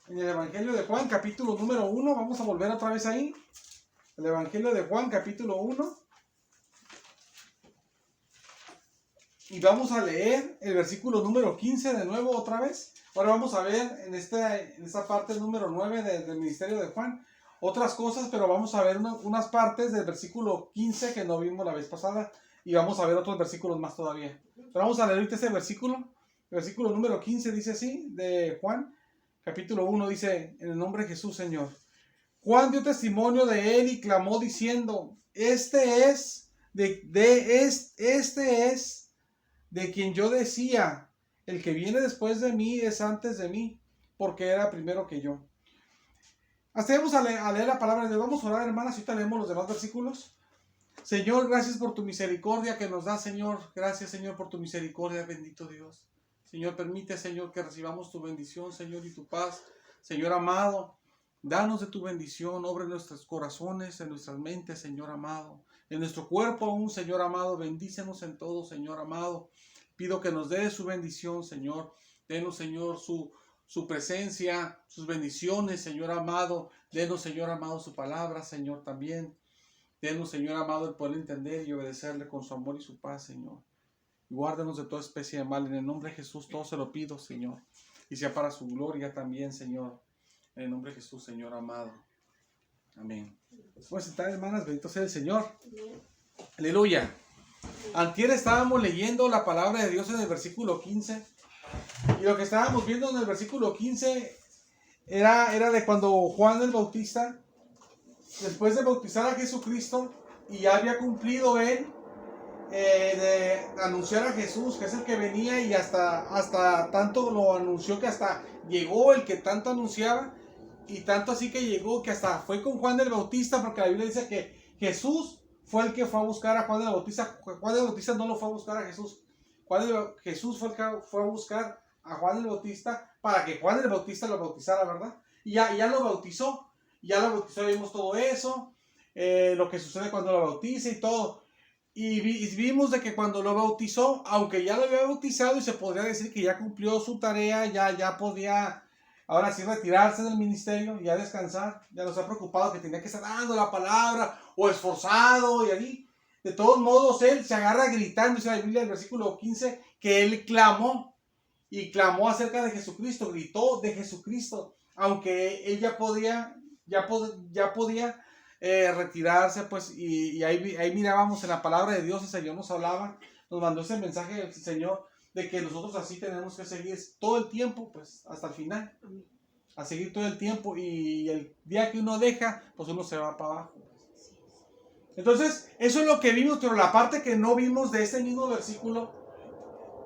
en el Evangelio de Juan, capítulo número 1. Vamos a volver otra vez ahí. El Evangelio de Juan, capítulo 1. Y vamos a leer el versículo número 15 de nuevo otra vez. Ahora vamos a ver en esta parte número 9 del ministerio de Juan otras cosas, pero vamos a ver unas partes del versículo 15 que no vimos la vez pasada. Y vamos a ver otros versículos más todavía. Pero vamos a leer ahorita ese versículo. El versículo número 15 dice así, de Juan, capítulo 1, dice: en el nombre de Jesús, Señor. Juan dio testimonio de él y clamó diciendo: este es de quien yo decía, el que viene después de mí es antes de mí, porque era primero que yo. Hasta ahí vamos a leer la palabra de Dios. Vamos a orar, hermanas, y ahorita leemos los demás versículos. Señor, gracias por tu misericordia que nos da, Señor. Gracias, Señor, por tu misericordia, bendito Dios. Señor, permite, Señor, que recibamos tu bendición, Señor, y tu paz. Señor amado, danos de tu bendición, obra en nuestros corazones, en nuestras mentes, Señor amado. En nuestro cuerpo aún, Señor amado, bendícenos en todo, Señor amado. Pido que nos dé su bendición, Señor. Denos, Señor, su presencia, sus bendiciones, Señor amado. Denos, Señor amado, su palabra, Señor, también. Denos, Señor amado, el poder entender y obedecerle con su amor y su paz, Señor. Y guárdanos de toda especie de mal. En el nombre de Jesús todo se lo pido, Señor. Y sea para su gloria también, Señor. En el nombre de Jesús, Señor amado. Amén. Pueden sentar, hermanas, bendito sea el Señor. Aleluya. Antier estábamos leyendo la palabra de Dios en el versículo 15. Y lo que estábamos viendo en el versículo 15 era de cuando Juan el Bautista, después de bautizar a Jesucristo, y ya había cumplido él de anunciar a Jesús, que es el que venía, y hasta tanto lo anunció que hasta llegó el que tanto anunciaba, y tanto así que llegó que hasta fue con Juan el Bautista, porque la Biblia dice que Jesús fue el que fue a buscar a Juan el Bautista. Juan el Bautista no lo fue a buscar a Jesús. Jesús fue el que fue a buscar a Juan el Bautista para que Juan el Bautista lo bautizara, ¿verdad? Y ya lo bautizó. Ya lo bautizó, vimos todo eso, lo que sucede cuando lo bautiza y todo. Y vimos de que cuando lo bautizó, aunque ya lo había bautizado y se podría decir que ya cumplió su tarea, ya podía ahora sí retirarse del ministerio, ya descansar, ya no se ha preocupado que tenía que estar dando la palabra o esforzado y allí. De todos modos, él se agarra gritando, dice la Biblia, el versículo 15, que él clamó y clamó acerca de Jesucristo, gritó de Jesucristo, aunque él ya podía retirarse, pues, y ahí mirábamos en la palabra de Dios. El Señor nos hablaba, nos mandó ese mensaje del Señor, de que nosotros así tenemos que seguir todo el tiempo, pues, hasta el final, a seguir todo el tiempo, y el día que uno deja, pues uno se va para abajo. Entonces, eso es lo que vimos, pero la parte que no vimos de este mismo versículo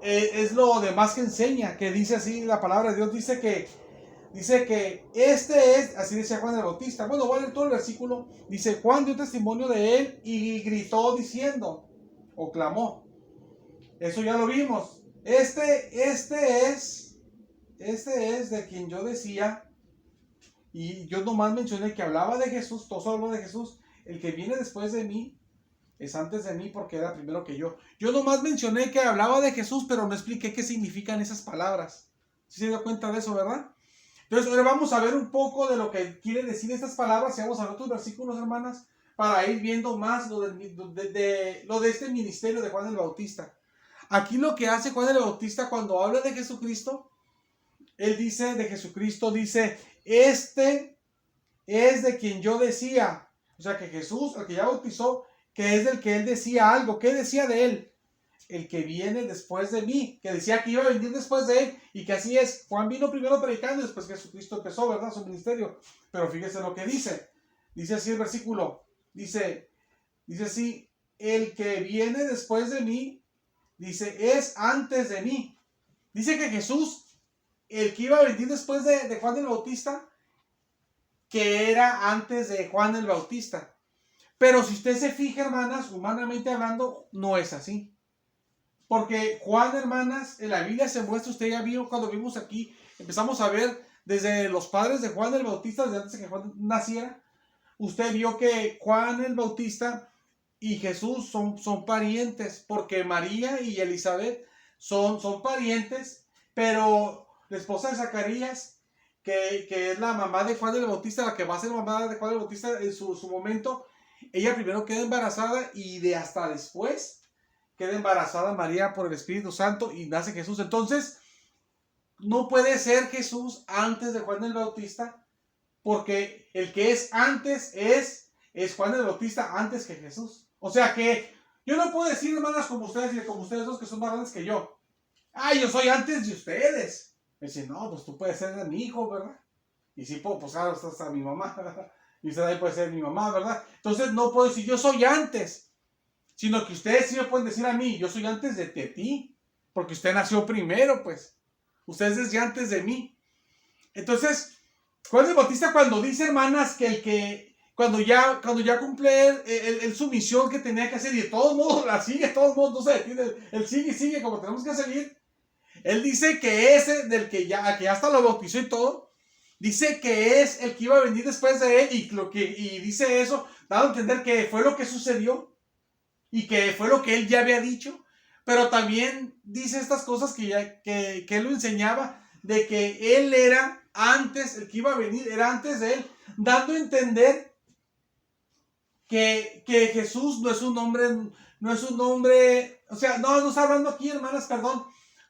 es lo demás que enseña, que dice así, la palabra de Dios dice que este es, así decía Juan el Bautista. Bueno, voy a leer todo el versículo. Dice: Juan dio testimonio de él y gritó diciendo, o clamó. Eso ya lo vimos. Este es de quien yo decía, y yo nomás mencioné que hablaba de Jesús, todos hablan de Jesús. El que viene después de mí es antes de mí, porque era primero que yo. Yo nomás mencioné que hablaba de Jesús, pero no expliqué qué significan esas palabras. ¿Sí se dio cuenta de eso, verdad? Entonces, ahora vamos a ver un poco de lo que quieren decir estas palabras, y vamos a ver otros versículos, hermanas, para ir viendo más lo de este ministerio de Juan el Bautista. Aquí lo que hace Juan el Bautista cuando habla de Jesucristo, él dice de Jesucristo, dice: este es de quien yo decía. O sea, que Jesús, el que ya bautizó, que es del que él decía algo. ¿Qué decía de él? El que viene después de mí, que decía que iba a venir después de él, y que así es. Juan vino primero predicando y después Jesucristo empezó, ¿verdad?, su ministerio. Pero fíjese lo que dice así el versículo, dice así: el que viene después de mí, dice, es antes de mí. Dice que Jesús, el que iba a venir después de Juan el Bautista, que era antes de Juan el Bautista. Pero si usted se fija, hermanas, humanamente hablando, no es así. Porque Juan, hermanas, en la Biblia se muestra, usted ya vio cuando vimos aquí, empezamos a ver desde los padres de Juan el Bautista, desde antes de que Juan naciera. Usted vio que Juan el Bautista y Jesús son parientes, porque María y Elizabeth son parientes, pero la esposa de Zacarías, que es la mamá de Juan el Bautista, la que va a ser mamá de Juan el Bautista en su momento, ella primero queda embarazada y de hasta después queda embarazada María por el Espíritu Santo y nace Jesús. Entonces, no puede ser Jesús antes de Juan el Bautista, porque el que es antes es Juan el Bautista antes que Jesús. O sea que yo no puedo decir, hermanas, como ustedes y como ustedes dos que son más grandes que yo. Yo soy antes de ustedes. Me dice, no, pues tú puedes ser de mi hijo, ¿verdad? Y sí, pues claro, estás a mi mamá, ¿verdad? Y usted ahí puede ser mi mamá, ¿verdad? Entonces no puedo decir, yo soy antes. Sino que ustedes sí me pueden decir a mí, yo soy antes de ti. Porque usted nació primero, pues. Usted es desde antes de mí. Entonces, Juan el Bautista cuando dice, hermanas, cuando ya cumple él su misión que tenía que hacer y de todos modos la sigue, de todos modos no se detiene, él sigue y sigue como tenemos que seguir. Él dice que ese del que ya hasta lo bautizó y todo, dice que es el que iba a venir después de él y dice eso, dando a entender que fue lo que sucedió y que fue lo que él ya había dicho, pero también dice estas cosas que él lo enseñaba, de que él era antes, el que iba a venir era antes de él, dando a entender que Jesús no es un nombre, o sea, no está hablando aquí, hermanas, perdón,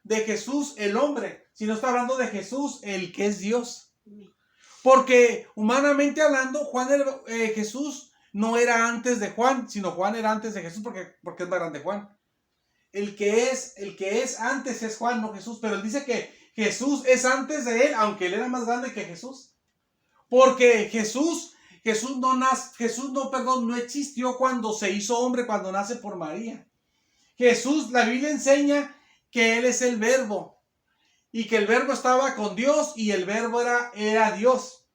de Jesús el hombre, sino está hablando de Jesús el que es Dios. Porque humanamente hablando, Jesús no era antes de Juan, sino Juan era antes de Jesús porque es más grande Juan. El que es antes es Juan, no Jesús, pero él dice que Jesús es antes de él, aunque él era más grande que Jesús. Porque Jesús no existió cuando se hizo hombre, cuando nace por María. Jesús, la Biblia enseña que él es el verbo y que el verbo estaba con Dios y el verbo era Dios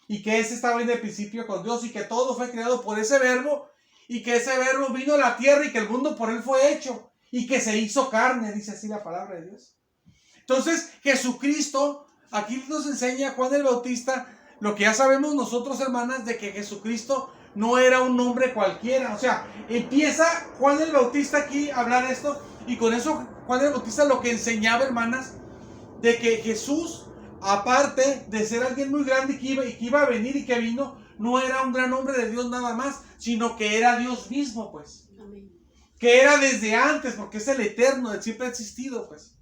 y que ese estaba en el principio con Dios y que todo fue creado por ese verbo y que ese verbo vino a la tierra y que el mundo por él fue hecho y que se hizo carne, dice así la palabra de Dios. Entonces Jesucristo, aquí nos enseña Juan el Bautista lo que ya sabemos nosotros, hermanas, de que Jesucristo no era un nombre cualquiera. O sea, empieza Juan el Bautista aquí a hablar esto y con eso Juan el Bautista lo que enseñaba, hermanas, de que Jesús, aparte de ser alguien muy grande que iba a venir y que vino, no era un gran hombre de Dios nada más, sino que era Dios mismo, pues. Amén. Que era desde antes, porque es el eterno, él siempre ha existido, pues.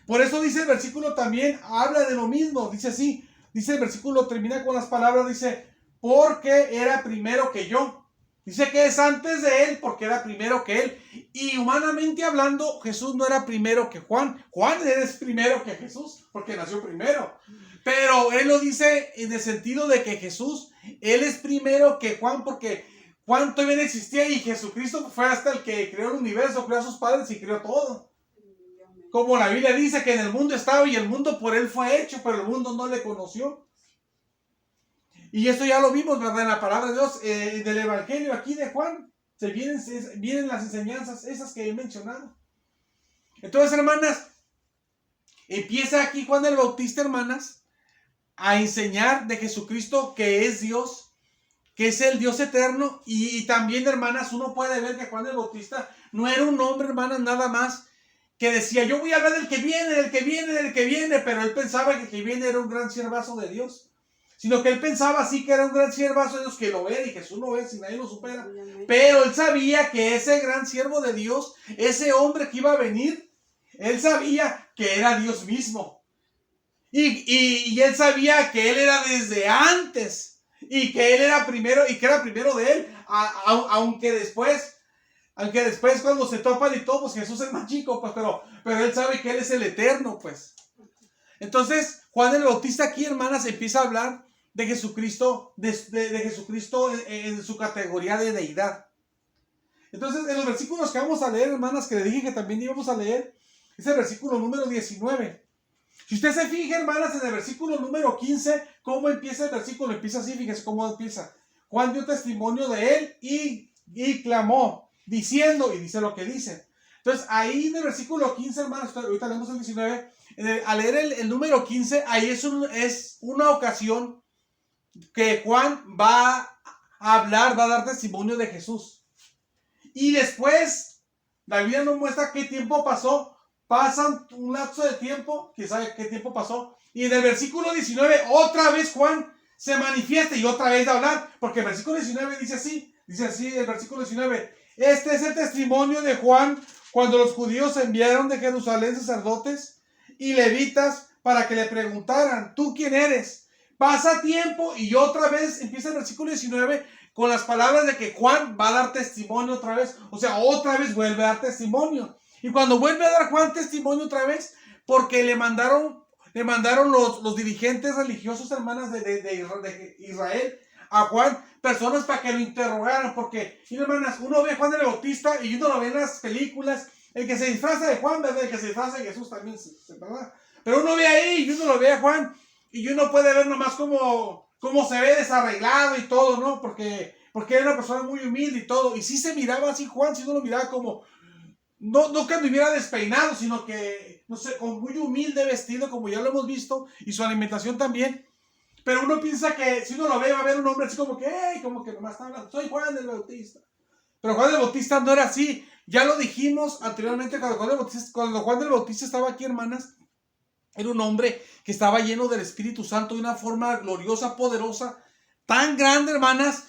Por eso dice el versículo también, habla de lo mismo, dice así, dice el versículo, termina con las palabras, dice, porque era primero que yo. Dice que es antes de él porque era primero que él. Y humanamente hablando, Jesús no era primero que Juan. Juan es primero que Jesús porque nació primero. Pero él lo dice en el sentido de que Jesús, él es primero que Juan porque Juan todavía no existía y Jesucristo fue hasta el que creó el universo, creó a sus padres y creó todo. Como la Biblia dice que en el mundo estaba y el mundo por él fue hecho, pero el mundo no le conoció. Y esto ya lo vimos, ¿verdad? En la palabra de Dios, del Evangelio aquí de Juan. Vienen las enseñanzas esas que he mencionado. Entonces, hermanas, empieza aquí Juan el Bautista, hermanas, a enseñar de Jesucristo que es Dios, que es el Dios eterno. Y también, hermanas, uno puede ver que Juan el Bautista no era un hombre, hermanas, nada más que decía, yo voy a hablar del que viene, pero él pensaba que el que viene era un gran siervazo de Dios. Sino que él pensaba así que era un gran siervazo de Dios que lo ve y Jesús lo ve si nadie lo supera. Pero él sabía que ese gran siervo de Dios, ese hombre que iba a venir, él sabía que era Dios mismo. Y él sabía que él era desde antes y que él era primero y que era primero de él. Aunque después cuando se topan y todo, pues Jesús es más chico, pues, pero él sabe que él es el eterno, pues. Entonces, Juan el Bautista aquí, hermanas, empieza a hablar de Jesucristo, de Jesucristo en su categoría de deidad. Entonces, en los versículos que vamos a leer, hermanas, que le dije que también íbamos a leer, es el versículo número 19. Si usted se fija, hermanas, en el versículo número 15, ¿cómo empieza el versículo? Empieza así, fíjese cómo empieza. Juan dio testimonio de él y clamó, diciendo, y dice lo que dice. Entonces, ahí en el versículo 15, hermanas, ahorita leemos el 19, al leer el número 15, ahí es una ocasión que Juan va a hablar, va a dar testimonio de Jesús. Y después, la Biblia nos muestra qué tiempo pasó Pasan un lapso de tiempo, quién sabe qué tiempo pasó, y en el versículo 19 otra vez Juan se manifiesta y otra vez de hablar, porque el versículo 19 dice así el versículo 19, este es el testimonio de Juan cuando los judíos enviaron de Jerusalén sacerdotes y levitas para que le preguntaran, ¿tú quién eres? Pasa tiempo y otra vez empieza el versículo 19 con las palabras de que Juan va a dar testimonio otra vez, o sea, otra vez vuelve a dar testimonio. Y cuando vuelve a dar Juan testimonio otra vez, porque le mandaron los dirigentes religiosos, hermanas, de Israel, a Juan, personas para que lo interrogaran, porque, hermanas, uno ve a Juan el Bautista y uno lo ve en las películas, el que se disfraza de Juan, ¿verdad? El que se disfraza de Jesús también, ¿verdad? Pero uno ve ahí y uno lo ve a Juan y uno puede ver nomás cómo se ve desarreglado y todo, ¿no? Porque era una persona muy humilde y todo, y sí se miraba así Juan, si uno lo miraba como, no que anduviera despeinado, sino que, no sé, con muy humilde vestido, como ya lo hemos visto, y su alimentación también. Pero uno piensa que si uno lo ve, va a ver un hombre así como que, hey, como que nomás está hablando, soy Juan el Bautista. Pero Juan el Bautista no era así. Ya lo dijimos anteriormente, cuando Juan el Bautista estaba aquí, hermanas, era un hombre que estaba lleno del Espíritu Santo de una forma gloriosa, poderosa, tan grande, hermanas,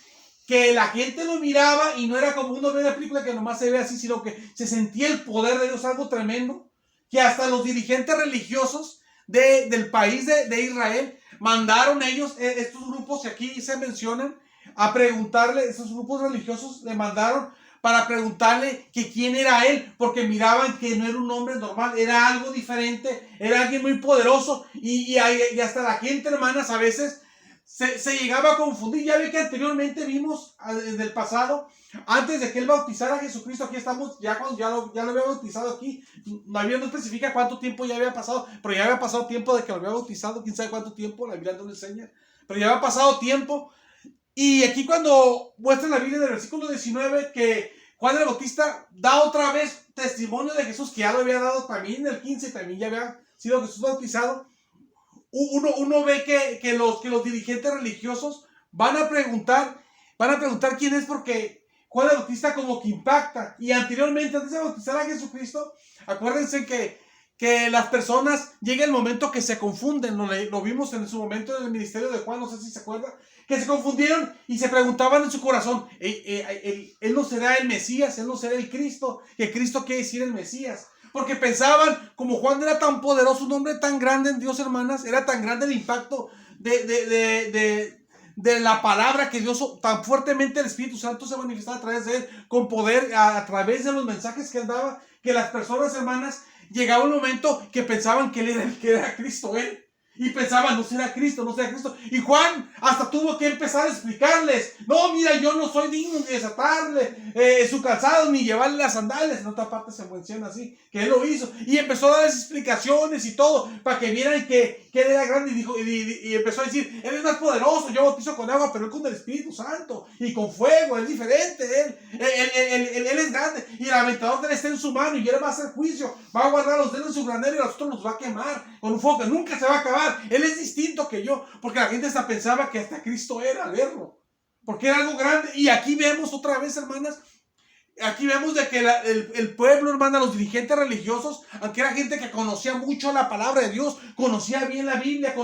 que la gente lo miraba y no era como uno ve en la película que nomás se ve así, sino que se sentía el poder de Dios, algo tremendo, que hasta los dirigentes religiosos del país de Israel mandaron ellos, estos grupos que aquí se mencionan, a preguntarle, esos grupos religiosos le mandaron para preguntarle que quién era él, porque miraban que no era un hombre normal, era algo diferente, era alguien muy poderoso, y hasta la gente, hermanas, a veces se llegaba a confundir. Ya ve que anteriormente vimos en el pasado, antes de que él bautizara a Jesucristo, aquí estamos, ya cuando ya lo había bautizado aquí, la Biblia no especifica cuánto tiempo ya había pasado, pero ya había pasado tiempo de que lo había bautizado, quién sabe cuánto tiempo, la Biblia no lo enseña, pero ya había pasado tiempo. Y aquí cuando muestra la Biblia en el versículo 19 que Juan el Bautista da otra vez testimonio de Jesús, que ya lo había dado también en el 15, también ya había sido Jesús bautizado, uno ve que los dirigentes religiosos van a preguntar quién es, porque Juan el Bautista como que impacta. Y anteriormente, antes de bautizar a Jesucristo, acuérdense que las personas, llega el momento que se confunden, lo vimos en su momento en el ministerio de Juan, no sé si se acuerda, que se confundieron y se preguntaban en su corazón, él no será el Mesías, él no será el Cristo, que Cristo quiere decir el Mesías. Porque pensaban, como Juan era tan poderoso, un hombre tan grande en Dios, hermanas, era tan grande el impacto de la palabra que Dios, tan fuertemente el Espíritu Santo se manifestaba a través de él, con poder, a través de los mensajes que él daba, que las personas, hermanas, llegaba un momento que pensaban que él era el que era Cristo, él. Y pensaban, no será Cristo, no será Cristo. Y Juan hasta tuvo que empezar a explicarles, no, mira, yo no soy digno de desatarle su calzado, ni llevarle las sandalias. En otra parte se menciona así, que él lo hizo. Y empezó a darles explicaciones y todo, para que vieran que él era grande. Y empezó a decir, él es más poderoso, yo bautizo con agua, pero él con el Espíritu Santo. Y con fuego, es diferente. Él es grande. Y el aventador de él está en su mano, y él va a hacer juicio. Va a guardar los dedos en su granero y a nosotros los va a quemar con un fuego que nunca se va a acabar. Él es distinto que yo, porque la gente hasta pensaba que hasta Cristo era al verlo, porque era algo grande. Y aquí vemos otra vez, hermanas, aquí vemos de que el pueblo, hermana, los dirigentes religiosos, aunque era gente que conocía mucho la palabra de Dios, conocía bien la Biblia,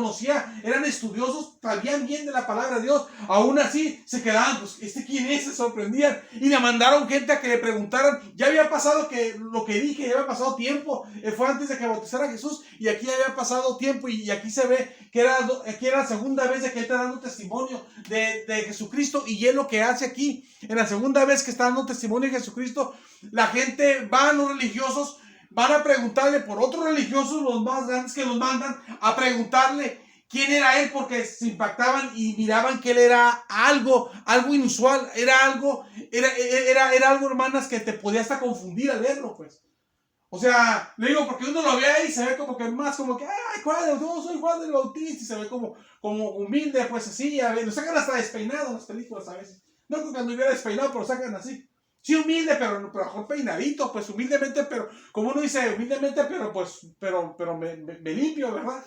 eran estudiosos, sabían bien de la palabra de Dios, aún así se quedaban, pues, ¿quién es? Se sorprendían y le mandaron gente a que le preguntaran. Ya había pasado lo que dije, ya había pasado tiempo, fue antes de que bautizara a Jesús, y aquí ya había pasado tiempo, y aquí se ve que aquí era la segunda vez de que él está dando testimonio de Jesucristo. Y él lo que hace aquí, en la segunda vez que está dando testimonio de Jesucristo, la gente los religiosos van a preguntarle por otros religiosos, los más grandes, que los mandan a preguntarle quién era él, porque se impactaban y miraban que él era algo inusual, era algo, hermanas, que te podía hasta confundir al verlo, pues. O sea, le digo, porque uno lo ve ahí y se ve como que más como que, ay, yo soy Juan el Bautista, y se ve como humilde, pues así, a ver, lo sacan hasta despeinado en las películas a veces. No creo que anduviera despeinado, pero lo sacan así. Sí, humilde, pero mejor peinadito, pues humildemente, pero como uno dice, humildemente, pero me limpio, ¿verdad?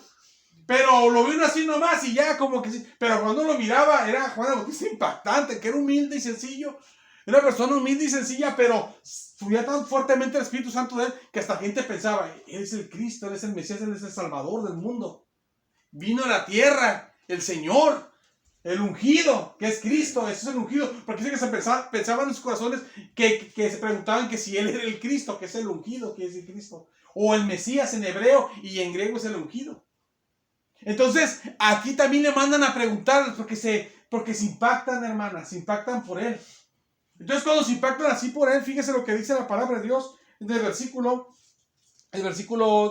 Pero lo vi uno así nomás y ya como que sí. Pero cuando lo miraba era Juan el Bautista impactante, que era humilde y sencillo. Era una persona humilde y sencilla, pero subía tan fuertemente el Espíritu Santo de él que hasta gente pensaba, él es el Cristo, él es el Mesías, él es el Salvador del mundo. Vino a la tierra, el Señor, el ungido, que es Cristo, ese es el ungido. Porque dice que se pensaban en sus corazones que se preguntaban que si él era el Cristo, que es el ungido, que es el Cristo. O el Mesías en hebreo y en griego es el ungido. Entonces, aquí también le mandan a preguntar porque se impactan, hermanas, se impactan por él. Entonces, cuando se impactan así por él, fíjese lo que dice la palabra de Dios en el versículo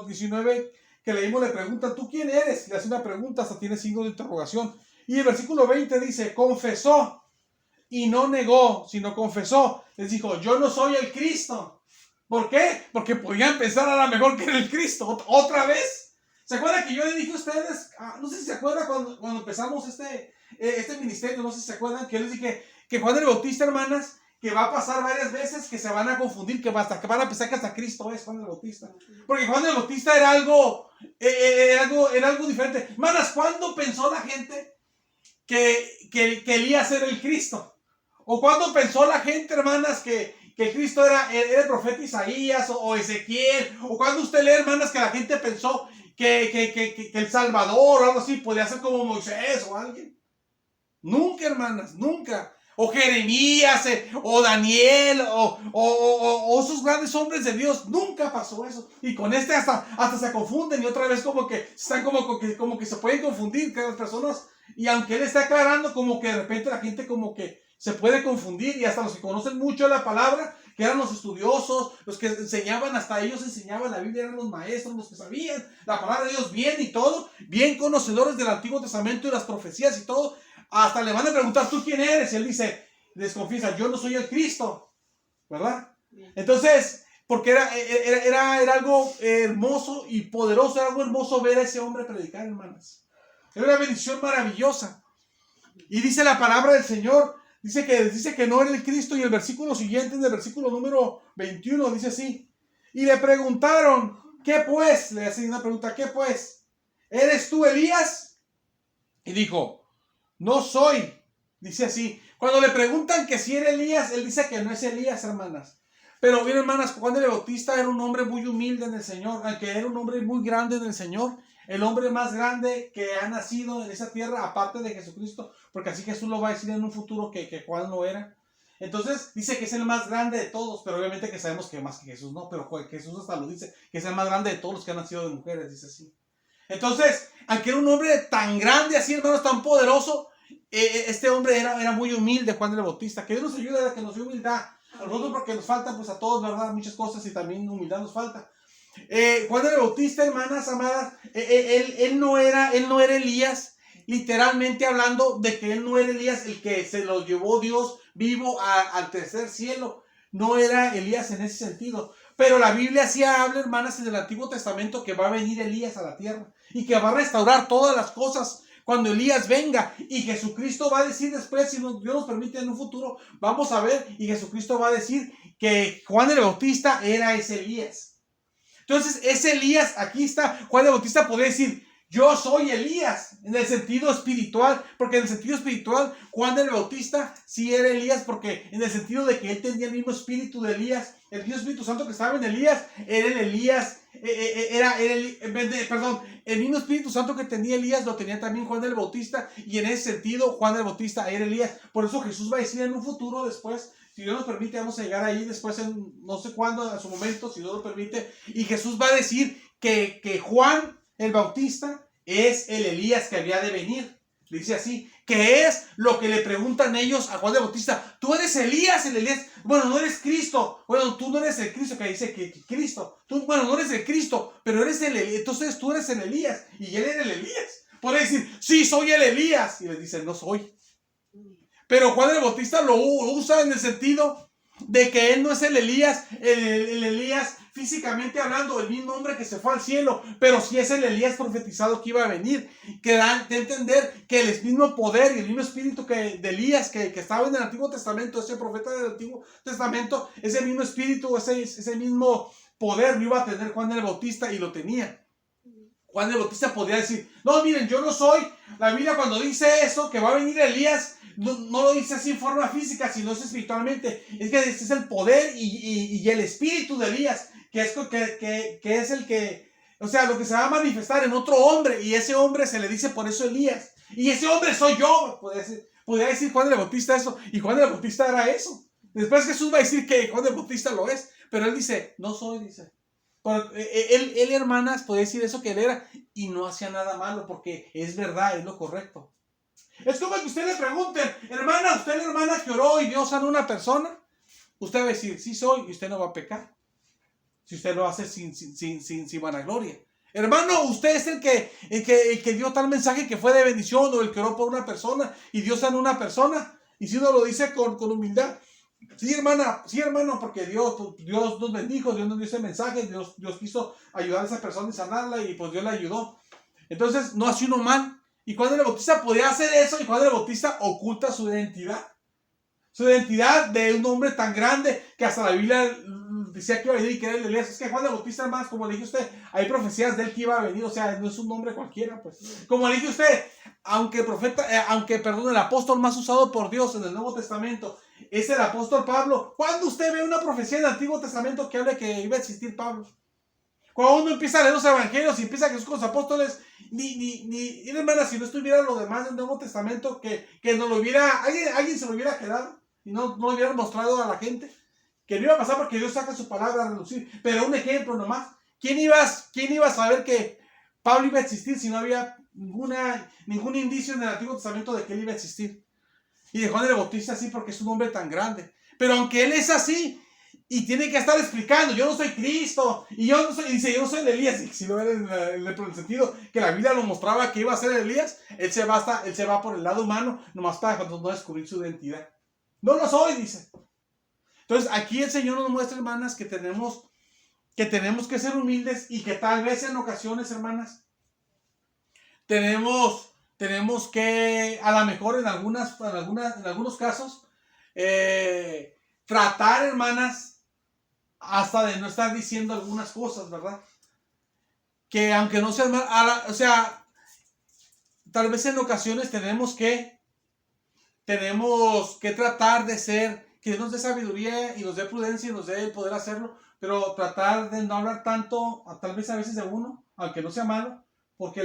19 que leímos, le preguntan, ¿tú quién eres? Le hace una pregunta, hasta tiene signo de interrogación. Y el versículo 20 dice, confesó y no negó, sino confesó. Les dijo, yo no soy el Cristo. ¿Por qué? Porque podían pensar a lo mejor que era el Cristo. ¿Otra vez? ¿Se acuerdan que yo le dije a ustedes? No sé si se acuerdan cuando empezamos este ministerio, no sé si se acuerdan que yo les dije que Juan el Bautista, hermanas, que va a pasar varias veces que se van a confundir, que van a pensar que hasta Cristo es Juan el Bautista. Porque Juan el Bautista era algo diferente. Hermanas, ¿cuándo pensó la gente que Elías era el Cristo? ¿O cuándo pensó la gente, hermanas, que el Cristo era el profeta Isaías o Ezequiel? ¿O cuando usted lee, hermanas, que la gente pensó que el Salvador o algo así podía ser como Moisés o alguien? Nunca, hermanas, nunca. O Jeremías, o Daniel, o esos grandes hombres de Dios. Nunca pasó eso. Y con hasta se confunden y otra vez como que están como que se pueden confundir que las personas. Y aunque él está aclarando, como que de repente la gente como que se puede confundir. Y hasta los que conocen mucho la palabra, que eran los estudiosos, los que enseñaban, hasta ellos enseñaban la Biblia, eran los maestros, los que sabían la palabra de Dios bien y todo, bien conocedores del Antiguo Testamento y las profecías y todo. Hasta le van a preguntar, ¿tú quién eres? Y él dice, les confiesa, yo no soy el Cristo, ¿verdad? Entonces, porque era algo hermoso y poderoso, era algo hermoso ver a ese hombre predicar, hermanas. Era una bendición maravillosa. Y dice la palabra del Señor, dice que no era el Cristo, y el versículo siguiente, en el versículo número 21, dice así, y le preguntaron, ¿qué pues? Le hacen una pregunta, ¿qué pues? ¿Eres tú Elías? Y dijo, no soy. Dice así. Cuando le preguntan que si era Elías, él dice que no es Elías, hermanas. Pero bien, hermanas, Juan el Bautista era un hombre muy humilde en el Señor, aunque era un hombre muy grande en el Señor. El hombre más grande que ha nacido en esa tierra, aparte de Jesucristo, porque así Jesús lo va a decir en un futuro que Juan no era. Entonces dice que es el más grande de todos, pero obviamente que sabemos que más que Jesús no, pero Jesús hasta lo dice, que es el más grande de todos los que han nacido de mujeres, dice así. Entonces, aunque era un hombre tan grande así, hermanos, tan poderoso, este hombre era muy humilde, Juan el Bautista. Que Dios nos ayude a que nos dé humildad. A nosotros porque nos falta, pues a todos, ¿verdad? Muchas cosas y también humildad nos falta. Juan el Bautista, hermanas amadas, él no era Elías, literalmente hablando de que él no era Elías el que se lo llevó Dios vivo al tercer cielo. No era Elías en ese sentido. Pero la Biblia sí habla, hermanas, en el Antiguo Testamento que va a venir Elías a la tierra y que va a restaurar todas las cosas cuando Elías venga. Y Jesucristo va a decir después, si Dios nos permite en un futuro, vamos a ver, y Jesucristo va a decir que Juan el Bautista era ese Elías. Entonces, ese Elías, aquí está, Juan el Bautista podría decir, yo soy Elías, en el sentido espiritual, porque en el sentido espiritual, Juan el Bautista sí era Elías, porque en el sentido de que él tenía el mismo espíritu de Elías, el mismo Espíritu Santo que estaba en Elías, era el Elías, el mismo Espíritu Santo que tenía Elías, lo tenía también Juan el Bautista, y en ese sentido, Juan el Bautista era Elías. Por eso Jesús va a decir en un futuro después, si Dios nos permite, vamos a llegar ahí después en no sé cuándo, a su momento, si Dios nos permite, y Jesús va a decir que Juan el Bautista es el Elías que había de venir. Dice así, que es lo que le preguntan ellos a Juan el Bautista. Tú eres Elías, el Elías. Bueno, no eres Cristo. Bueno, tú no eres el Cristo, que dice que Cristo. Tú, bueno, no eres el Cristo, pero eres el Elías. Entonces tú eres el Elías. Y él era el Elías. Puede decir, sí, soy el Elías. Y les dice, no soy. Pero Juan el Bautista lo usa en el sentido de que él no es el Elías, el Elías físicamente hablando, el mismo hombre que se fue al cielo, pero sí es el Elías profetizado que iba a venir, que da de entender que el mismo poder y el mismo espíritu de Elías que estaba en el Antiguo Testamento, ese profeta del Antiguo Testamento, ese mismo espíritu, ese mismo poder lo iba a tener Juan el Bautista, y lo tenía. Juan el Bautista podría decir, no, miren, yo no soy. La Biblia cuando dice eso, que va a venir Elías, no lo dice así en forma física, sino es espiritualmente. Es que este es el poder y el espíritu de Elías, que es el que, o sea, lo que se va a manifestar en otro hombre, y ese hombre se le dice por eso Elías. Y ese hombre soy yo, podría decir Juan el Bautista eso, y Juan el Bautista era eso. Después Jesús va a decir que Juan el Bautista lo es, pero él dice, no soy, dice. Él, hermanas, podía decir eso que él era y no hacía nada malo porque es verdad, es lo correcto. Es como que usted le pregunte, hermana, usted la hermana que oró y Dios sanó a una persona, usted va a decir, sí soy, y usted no va a pecar. Si usted lo hace sin vanagloria. Hermano, usted es el que dio tal mensaje que fue de bendición, o el que oró por una persona y Dios sanó a una persona. Y si uno lo dice con humildad, sí, hermana, sí, hermano, porque Dios nos bendijo, Dios nos dio ese mensaje, Dios quiso ayudar a esa persona y sanarla, y pues Dios la ayudó. Entonces, no hace uno mal. Y Juan el Bautista podía hacer eso, y Juan el Bautista oculta su identidad. Su identidad de un hombre tan grande que hasta la Biblia decía que iba a venir y que era el Elías. Es que Juan el Bautista, hermanos, como le dije a usted, hay profecías de él que iba a venir, o sea, no es un nombre cualquiera, pues. Como le dije a usted, aunque el apóstol más usado por Dios en el Nuevo Testamento es el apóstol Pablo. ¿Cuándo usted ve una profecía en el Antiguo Testamento que hable que iba a existir Pablo? Cuando uno empieza a leer los evangelios y empieza Jesús con los apóstoles, hermana, si no estuviera lo demás del Nuevo Testamento, que no lo hubiera, alguien se lo hubiera quedado y no lo hubiera mostrado a la gente, que no iba a pasar porque Dios saca su palabra a relucir. Pero un ejemplo nomás, ¿quién iba a saber que Pablo iba a existir si no había ningún indicio en el Antiguo Testamento de que él iba a existir? Y de Juan el Bautista sí, porque es un hombre tan grande. Pero aunque él es así, y tiene que estar explicando, yo no soy Cristo, y yo no soy, dice, yo no soy el Elías, y si lo ven en el sentido que la Biblia lo mostraba que iba a ser Elías, él se va por el lado humano, nomás para no descubrir su identidad. No lo soy, dice. Entonces aquí el Señor nos muestra, hermanas, que tenemos que ser humildes, y que tal vez en ocasiones, hermanas, tenemos que, a lo mejor en algunos casos, tratar, hermanas, hasta de no estar diciendo algunas cosas, ¿verdad? Que aunque no sean mal, o sea, tal vez en ocasiones tenemos que tratar de ser, que Dios nos dé sabiduría y nos dé prudencia y nos dé el poder hacerlo, pero tratar de no hablar tanto, tal vez a veces de uno, aunque no sea malo, porque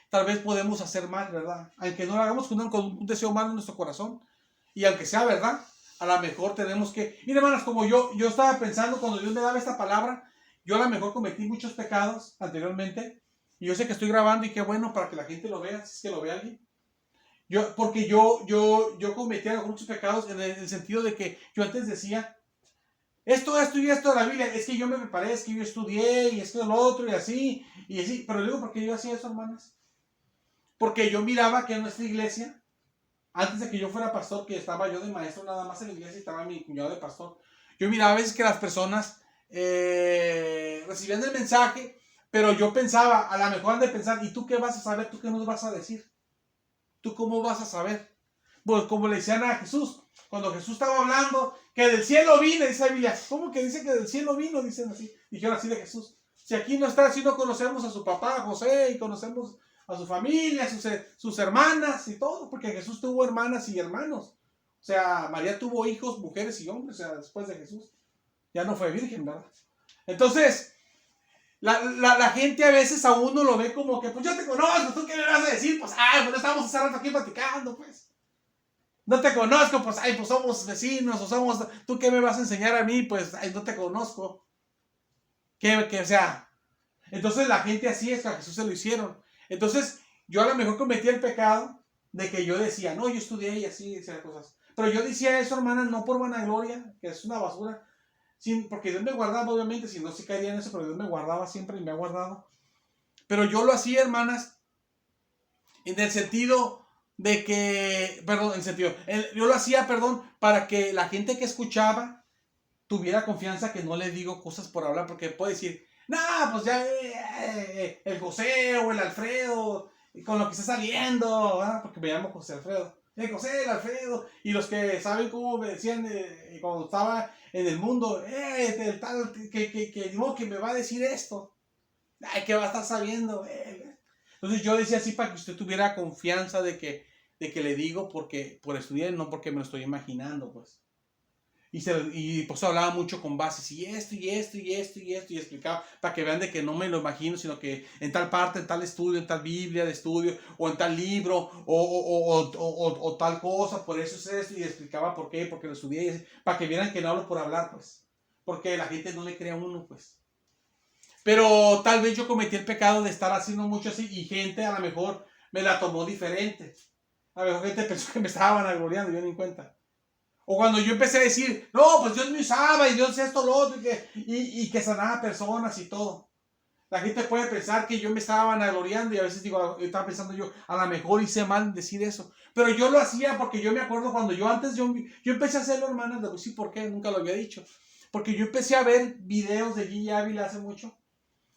tal vez podemos hacer mal, ¿verdad? Aunque no lo hagamos con un deseo malo en nuestro corazón, y aunque sea verdad, a lo mejor tenemos que... Mira, hermanas, como yo estaba pensando cuando Dios me daba esta palabra, yo a lo mejor cometí muchos pecados anteriormente, y yo sé que estoy grabando y qué bueno para que la gente lo vea, si es que lo ve alguien. Porque yo cometía muchos pecados en el sentido de que yo antes decía, esto y esto de la Biblia, es que yo me preparé, es que yo estudié, y esto y lo otro, y así, pero digo, ¿por qué yo hacía eso, hermanas? Porque yo miraba que en nuestra iglesia, antes de que yo fuera pastor, que estaba yo de maestro nada más en la iglesia y estaba mi cuñado de pastor, yo miraba a veces que las personas recibían el mensaje, pero yo pensaba, a lo mejor han de pensar, ¿y tú qué vas a saber? ¿Tú qué nos vas a decir? ¿Tú cómo vas a saber? Pues como le decían a Jesús, cuando Jesús estaba hablando, que del cielo vino, dice la Biblia, ¿cómo que dice que del cielo vino? Dicen así, dijeron así de Jesús. Si aquí no está, si no conocemos a su papá José, y conocemos a su familia, sus hermanas y todo, porque Jesús tuvo hermanas y hermanos. O sea, María tuvo hijos, mujeres y hombres, o sea, después de Jesús. Ya no fue virgen, ¿verdad? Entonces, la gente a veces a uno lo ve como que, pues yo te conozco, ¿tú qué me vas a decir? Pues, pues estamos hace rato aquí platicando, pues. No te conozco, pues, pues somos vecinos, ¿tú qué me vas a enseñar a mí? Pues, no te conozco. O sea, entonces la gente así es que a Jesús se lo hicieron. Entonces, yo a lo mejor cometí el pecado de que yo decía, no, yo estudié y así, decía cosas. Pero yo decía eso, hermana, no por vanagloria, que es una basura, porque Dios me guardaba, obviamente, si no, sí caería en eso, pero Dios me guardaba siempre y me ha guardado. Pero yo lo hacía, hermanas, en el sentido de que, yo lo hacía, para que la gente que escuchaba tuviera confianza, que no le digo cosas por hablar, porque puede decir, pues ya el José o el Alfredo, con lo que está saliendo, ¿verdad? Porque me llamo José Alfredo. El José, el Alfredo, y los que saben cómo me decían cuando estaba en el mundo, el tal, que me va a decir esto. Ay, ¿qué va a estar sabiendo, güey? Entonces yo decía así para que usted tuviera confianza de que le digo porque por estudiar, no porque me lo estoy imaginando, pues. Y pues hablaba mucho con bases, y esto, y esto, y esto, y esto, y explicaba para que vean de que no me lo imagino, sino que en tal parte, en tal estudio, en tal Biblia de estudio, o en tal libro, o tal cosa, por eso es esto, y explicaba por qué, porque lo estudié, para que vieran que no hablo por hablar, pues. Porque la gente no le cree a uno, pues. Pero tal vez yo cometí el pecado de estar haciendo mucho así, y gente a lo mejor me la tomó diferente. A lo mejor gente pensó que me estaba vanagloriando, yo ni en cuenta. O cuando yo empecé a decir, no, pues Dios me usaba y Dios esto, lo otro, y que sanaba personas y todo. La gente puede pensar que yo me estaba vanagloriando y a veces digo, estaba pensando yo, a lo mejor hice mal en decir eso. Pero yo lo hacía porque yo me acuerdo cuando yo empecé a hacerlo, hermanas, de sí, ¿por qué? Nunca lo había dicho. Porque yo empecé a ver videos de Gigi Ávila hace mucho.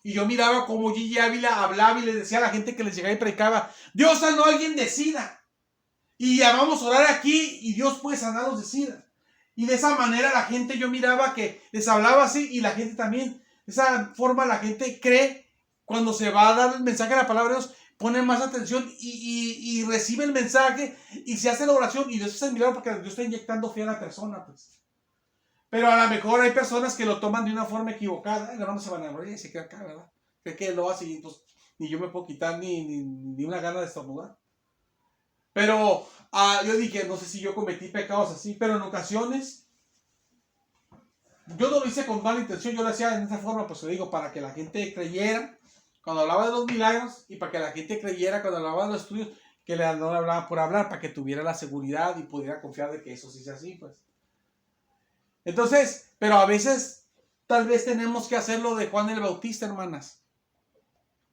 Y yo miraba como Gigi Ávila hablaba y le decía a la gente que les llegaba y predicaba, Dios sanó a alguien de SIDA. Y ya vamos a orar aquí y Dios puede sanarlos de SIDA. Y de esa manera la gente, yo miraba que les hablaba así y la gente también, de esa forma la gente cree cuando se va a dar el mensaje de la palabra de Dios, pone más atención y recibe el mensaje y se hace la oración y Dios se milagro porque Dios está inyectando fe a la persona, pues. Pero a lo mejor hay personas que lo toman de una forma equivocada, no se van a morir y se queda acá, ¿verdad? Cree que lo hace y pues ni yo me puedo quitar ni una gana de estornudar. Pero yo dije, no sé si yo cometí pecados así, pero en ocasiones yo no lo hice con mala intención, yo lo hacía en esa forma, pues le digo, para que la gente creyera cuando hablaba de los milagros y para que la gente creyera cuando hablaba de los estudios, que no le hablaba por hablar, para que tuviera la seguridad y pudiera confiar de que eso sí sea así, pues. Entonces, pero a veces tal vez tenemos que hacerlo de Juan el Bautista, hermanas.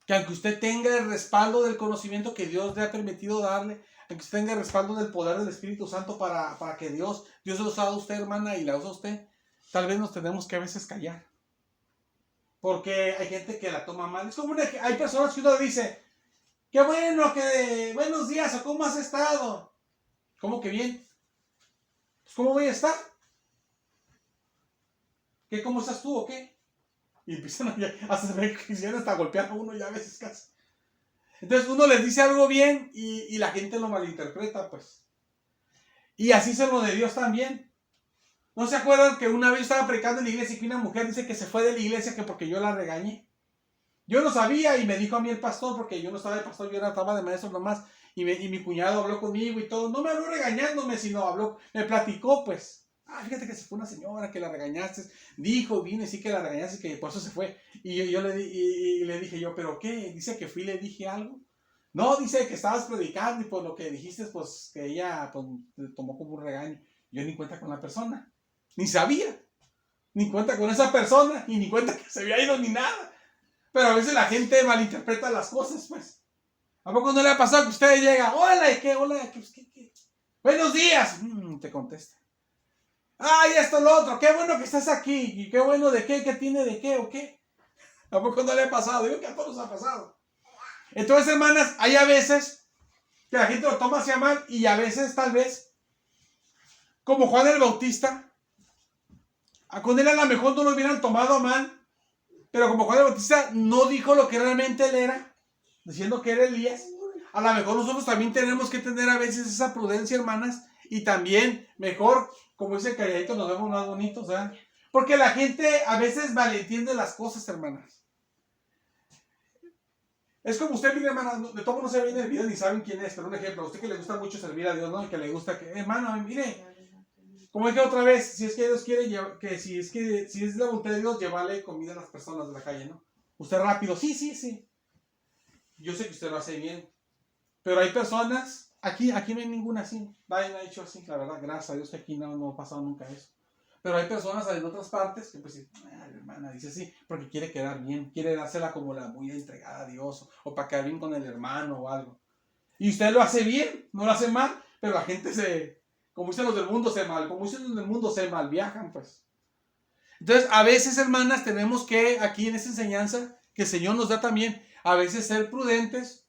Que aunque usted tenga el respaldo del conocimiento que Dios le ha permitido darle, aunque usted tenga el respaldo del poder del Espíritu Santo para que Dios lo usa a usted, hermana, y la usa a usted, tal vez nos tenemos que a veces callar. Porque hay gente que la toma mal. Es como hay personas que uno dice, qué bueno, que buenos días, o cómo has estado. ¿Cómo que bien? Pues ¿cómo voy a estar? ¿Qué, cómo estás tú o qué? Y empiezan hasta se ve que quisieran hasta golpear a uno ya a veces casi. Entonces uno les dice algo bien y la gente lo malinterpreta, pues. Y así se lo de Dios también. ¿No se acuerdan que una vez estaba predicando en la iglesia y que una mujer dice que se fue de la iglesia que porque yo la regañé? Yo no sabía y me dijo a mí el pastor, porque yo no estaba de pastor, yo estaba de maestro nomás. Y mi cuñado habló conmigo y todo. No me habló regañándome, sino me platicó, pues. Fíjate que se fue una señora que la regañaste. Dijo, vine, sí que la regañaste y que por eso se fue. Y yo le dije yo, ¿pero qué? Dice que fui y le dije algo. No, dice que estabas predicando y por lo que dijiste, pues que ella pues, tomó como un regaño. Yo ni cuenta con la persona. Ni sabía. Ni cuenta con esa persona. Y ni cuenta que se había ido ni nada. Pero a veces la gente malinterpreta las cosas, pues. ¿A poco no le ha pasado que usted llega? Hola, ¿y qué? Hola, ¿qué? Buenos días. Te contesta. Ay, esto, lo otro. Qué bueno que estás aquí. Y qué bueno de qué, qué tiene de qué o qué. ¿A poco no le ha pasado? Digo que a todos nos ha pasado. Entonces, hermanas, hay a veces que la gente lo toma hacia mal y a veces, tal vez, como Juan el Bautista, con él a lo mejor no lo hubieran tomado mal, pero como Juan el Bautista no dijo lo que realmente él era, diciendo que era Elías, a lo mejor nosotros también tenemos que tener a veces esa prudencia, hermanas, y también mejor, como dice el calladito, nos vemos más bonitos, ¿verdad? Porque la gente a veces malentiende las cosas, hermanas. Es como usted, mire, hermana, de todo no se ve en el video ni saben quién es, pero un ejemplo, a usted que le gusta mucho servir a Dios, ¿no? Y que le gusta que, hermano, mire, como dije otra vez, si es que Dios quiere, si es la voluntad de Dios, llevarle comida a las personas de la calle, ¿no? Usted rápido, sí. Yo sé que usted lo hace bien, pero hay personas, aquí no hay ninguna así, nadie me ha dicho así, la verdad, gracias a Dios que aquí no ha pasado nunca eso. Pero hay personas en otras partes que pues, la hermana dice así, porque quiere quedar bien, quiere dársela como la muy entregada a Dios, o para quedar bien con el hermano o algo. Y usted lo hace bien, no lo hace mal, pero la gente como dicen los del mundo, se malviajan, pues. Entonces, a veces, hermanas, tenemos que, aquí en esta enseñanza, que el Señor nos da también, a veces ser prudentes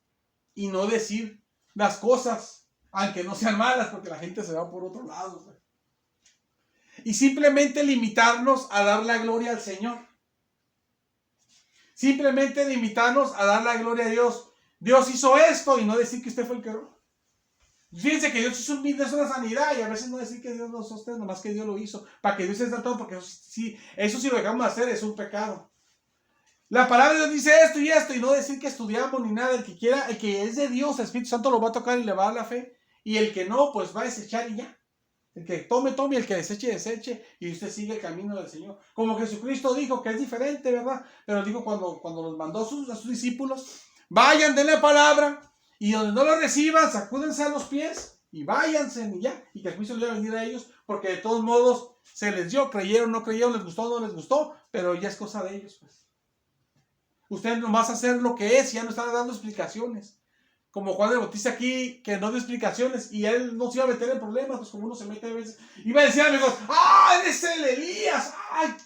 y no decir las cosas, aunque no sean malas, porque la gente se va por otro lado, pues. Y simplemente limitarnos a dar la gloria al Señor. Simplemente de invitarnos a dar la gloria a Dios. Dios hizo esto y no decir que usted fue el que erró. Fíjense que Dios hizo un milagro, es una sanidad, y a veces no decir que Dios lo hizo a usted, nomás que Dios lo hizo, para que Dios esté todo, porque eso sí lo dejamos de hacer, es un pecado. La palabra de Dios dice esto, y no decir que estudiamos ni nada. El que quiera, el que es de Dios, el Espíritu Santo lo va a tocar y le va a dar la fe, y el que no, pues va a desechar y ya. El que tome, y el que deseche, y usted sigue el camino del Señor. Como Jesucristo dijo, que es diferente, ¿verdad? Pero dijo cuando los mandó a sus discípulos, vayan, den la palabra, y donde no lo reciban, sacúdense a los pies, y váyanse, y ya. Y que el juicio le iba a venir a ellos, porque de todos modos se les dio, creyeron, no creyeron, les gustó, no les gustó, pero ya es cosa de ellos, pues. Usted nomás hacer lo que es, ya no está dando explicaciones. Como Juan el Bautista aquí, que no dio explicaciones, y él no se iba a meter en problemas, pues como uno se mete a veces. Iba a decir a amigos, ¡ah, eres el Elías! ¡Ay,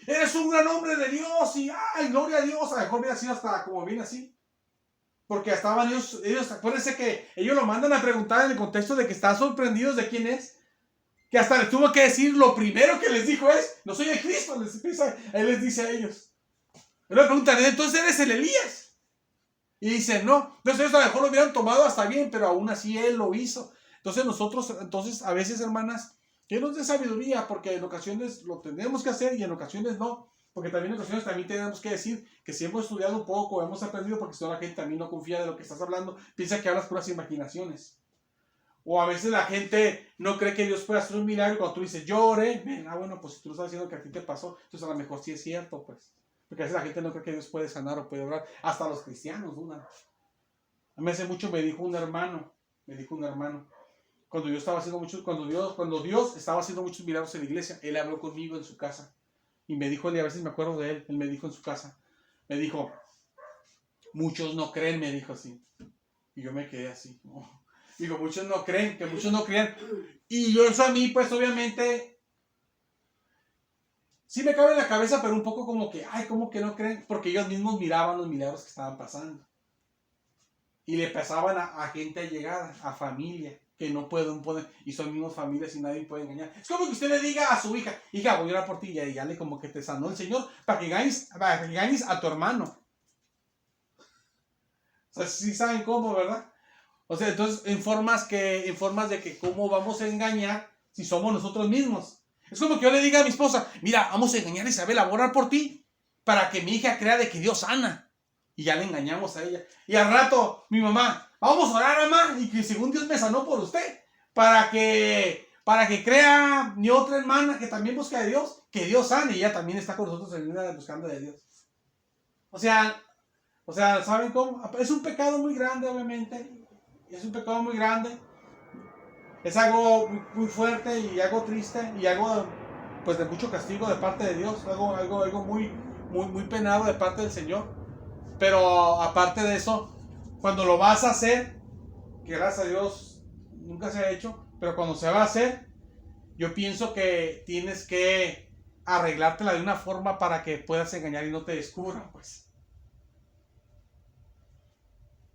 eres un gran hombre de Dios! Y ¡ay, gloria a Dios! A lo mejor hubiera sido hasta como bien así. Porque estaban ellos, acuérdense que ellos lo mandan a preguntar en el contexto de que están sorprendidos de quién es. Que hasta les tuvo que decir, lo primero que les dijo es, no soy el Cristo, él les dice a ellos. Pero le preguntan, entonces eres el Elías. Y dicen, no. Entonces ellos a lo mejor lo hubieran tomado hasta bien, pero aún así él lo hizo. Entonces a veces, hermanas, que nos dé sabiduría, porque en ocasiones lo tenemos que hacer y en ocasiones no. Porque también en ocasiones también tenemos que decir que si hemos estudiado un poco, hemos aprendido, porque si no la gente también no confía de lo que estás hablando, piensa que hablas puras imaginaciones. O a veces la gente no cree que Dios pueda hacer un milagro cuando tú dices, yo oré. Bueno, pues si tú lo estás diciendo que a ti te pasó, entonces a lo mejor sí es cierto, pues. Porque a veces la gente no cree que Dios puede sanar o puede orar. Hasta los cristianos dudan. A mí hace mucho me dijo un hermano, cuando Dios estaba haciendo Dios estaba haciendo muchos milagros en la iglesia, él habló conmigo en su casa. Y me dijo, a veces me acuerdo de él me dijo en su casa, me dijo, muchos no creen, me dijo así. Y yo me quedé así. ¿No? Digo, muchos no creen, que muchos no crean. Y yo eso a mí, pues obviamente, sí me cabe en la cabeza, pero un poco como que, ay, ¿cómo que no creen? Porque ellos mismos miraban los milagros que estaban pasando. Y le pasaban a gente allegada, a familia, que no pueden, y son mismos familias y nadie puede engañar. Es como que usted le diga a su hija, voy a orar por ti, y ya le como que te sanó el Señor, para que engañes a tu hermano. O sea, sí saben cómo, ¿verdad? O sea, entonces, en formas de que cómo vamos a engañar si somos nosotros mismos. Es como que yo le diga a mi esposa, mira, vamos a engañar a Isabel, a orar por ti, para que mi hija crea de que Dios sana. Y ya le engañamos a ella. Y al rato, mi mamá, vamos a orar, mamá, y que según Dios me sanó por usted, para que crea mi otra hermana que también busca de Dios, que Dios sane, y ella también está con nosotros en una buscando de Dios. O sea, ¿saben cómo? Es un pecado muy grande, obviamente. Es un pecado muy grande. Es algo muy, muy fuerte y algo triste y algo pues de mucho castigo de parte de Dios. Algo muy, muy, muy penado de parte del Señor. Pero aparte de eso, cuando lo vas a hacer, que gracias a Dios nunca se ha hecho, pero cuando se va a hacer, yo pienso que tienes que arreglártela de una forma para que puedas engañar y no te descubran, pues.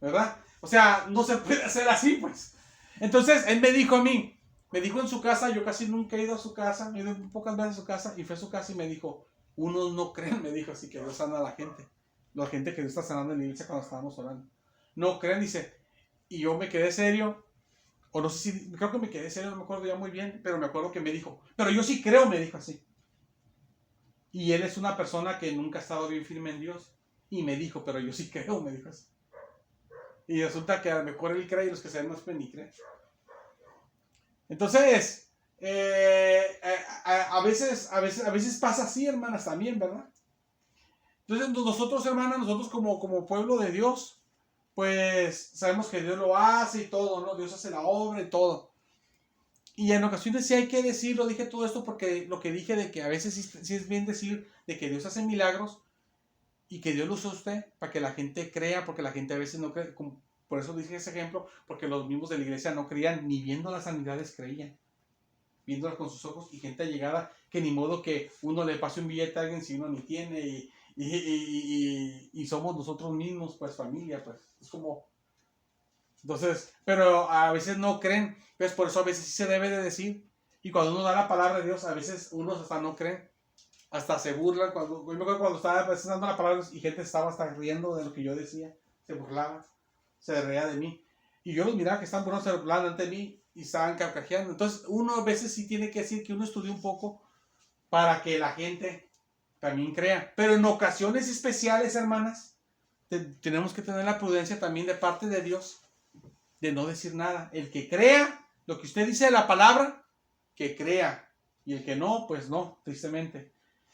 ¿Verdad? O sea, no se puede hacer así, pues. Entonces, él me dijo a mí, me dijo en su casa, yo casi nunca he ido a su casa, he ido pocas veces a su casa, y fue a su casa y me dijo, unos no creen, me dijo así, que Dios sana a la gente. La gente que Dios está sanando en la iglesia cuando estábamos orando. No creen, dice. Y yo me quedé serio, o no sé si, creo que me quedé serio, no me acuerdo ya muy bien, pero me acuerdo que me dijo, pero yo sí creo, me dijo así. Y él es una persona que nunca ha estado bien firme en Dios. Y me dijo, pero yo sí creo, me dijo así. Y resulta que a lo mejor él cree y los que se ven más ni creen. Entonces, a veces pasa así, hermanas, también, ¿verdad? Entonces, nosotros, hermanas, nosotros como pueblo de Dios, pues sabemos que Dios lo hace y todo, ¿no? Dios hace la obra y todo. Y en ocasiones sí hay que decirlo, dije todo esto porque lo que dije de que a veces sí es bien decir de que Dios hace milagros y que Dios lo usa a usted para que la gente crea, porque la gente a veces no cree. Por eso dije ese ejemplo, porque los mismos de la iglesia no creían, ni viendo las sanidades creían. Viéndolas con sus ojos, y gente allegada que ni modo que uno le pase un billete a alguien si uno ni tiene, y somos nosotros mismos, pues familia, pues es como. Entonces, pero a veces no creen, pues por eso a veces sí se debe de decir, y cuando uno da la palabra de Dios, a veces unos hasta no creen. hasta se burlan. Yo me acuerdo cuando estaba dando la palabra y gente estaba hasta riendo de lo que yo decía. Se burlaba, se reía de mí. Y yo los miraba que estaban burlando, se burlaban ante mí y estaban carcajeando. Entonces uno a veces sí tiene que decir que uno estudió un poco para que la gente también crea. Pero en ocasiones especiales, hermanas, tenemos que tener la prudencia también de parte de Dios de no decir nada. El que crea lo que usted dice de la palabra, que crea. Y el que no, pues no, tristemente.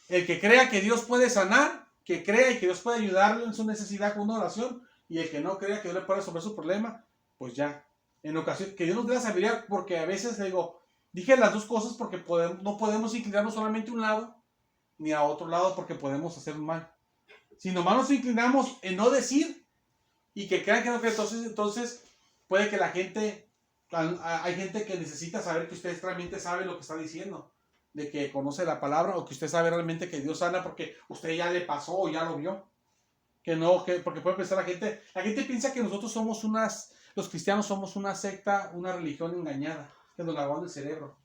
El que crea que Dios puede sanar, que crea y que Dios puede ayudarle en su necesidad con una oración. Y el que no crea que Dios le puede resolver su problema, pues ya. En ocasión, que Dios nos dé la sabiduría, porque a veces digo, dije las dos cosas porque no podemos inclinarnos solamente a un lado, ni a otro lado porque podemos hacer un mal. Si nomás nos inclinamos en no decir y que crean que no creen, entonces puede que la gente, hay gente que necesita saber que usted realmente sabe lo que está diciendo, de que conoce la palabra, o que usted sabe realmente que Dios sana porque usted ya le pasó o ya lo vio. Que no, porque puede pensar la gente piensa que nosotros somos los cristianos somos una secta, una religión engañada, que nos lavaron el cerebro.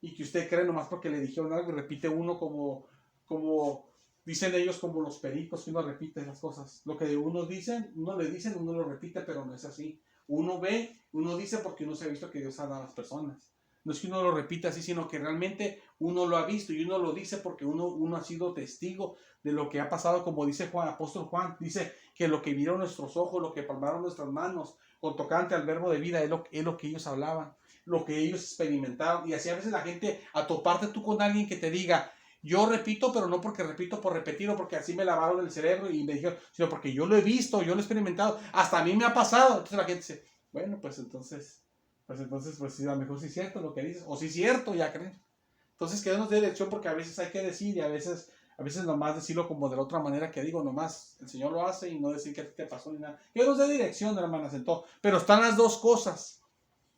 Y que usted cree nomás porque le dijeron algo y repite uno como dicen ellos, como los pericos, que uno repite las cosas. Lo que uno le dicen, uno lo repite, pero no es así. Uno ve, uno dice porque uno se ha visto que Dios sana a las personas. No es que uno lo repita así, sino que realmente uno lo ha visto y uno lo dice porque uno ha sido testigo de lo que ha pasado, como dice apóstol Juan, dice que lo que vieron nuestros ojos, lo que palmaron nuestras manos, con tocante al verbo de vida, es lo que ellos hablaban, lo que ellos experimentaron. Y así a veces la gente, a toparte tú con alguien que te diga, yo repito, pero no porque repito por repetir o porque así me lavaron el cerebro y me dijeron, sino porque yo lo he visto, yo lo he experimentado, hasta a mí me ha pasado. Entonces la gente dice, bueno, pues entonces, sí, a lo mejor sí es cierto lo que dices, o sí es cierto, ya creen. Entonces que nos dé lección, porque a veces hay que decir y a veces nomás decirlo como de la otra manera que digo, nomás el Señor lo hace y no decir que te pasó ni nada. Que nos dé dirección, hermanas, en todo. Pero están las dos cosas.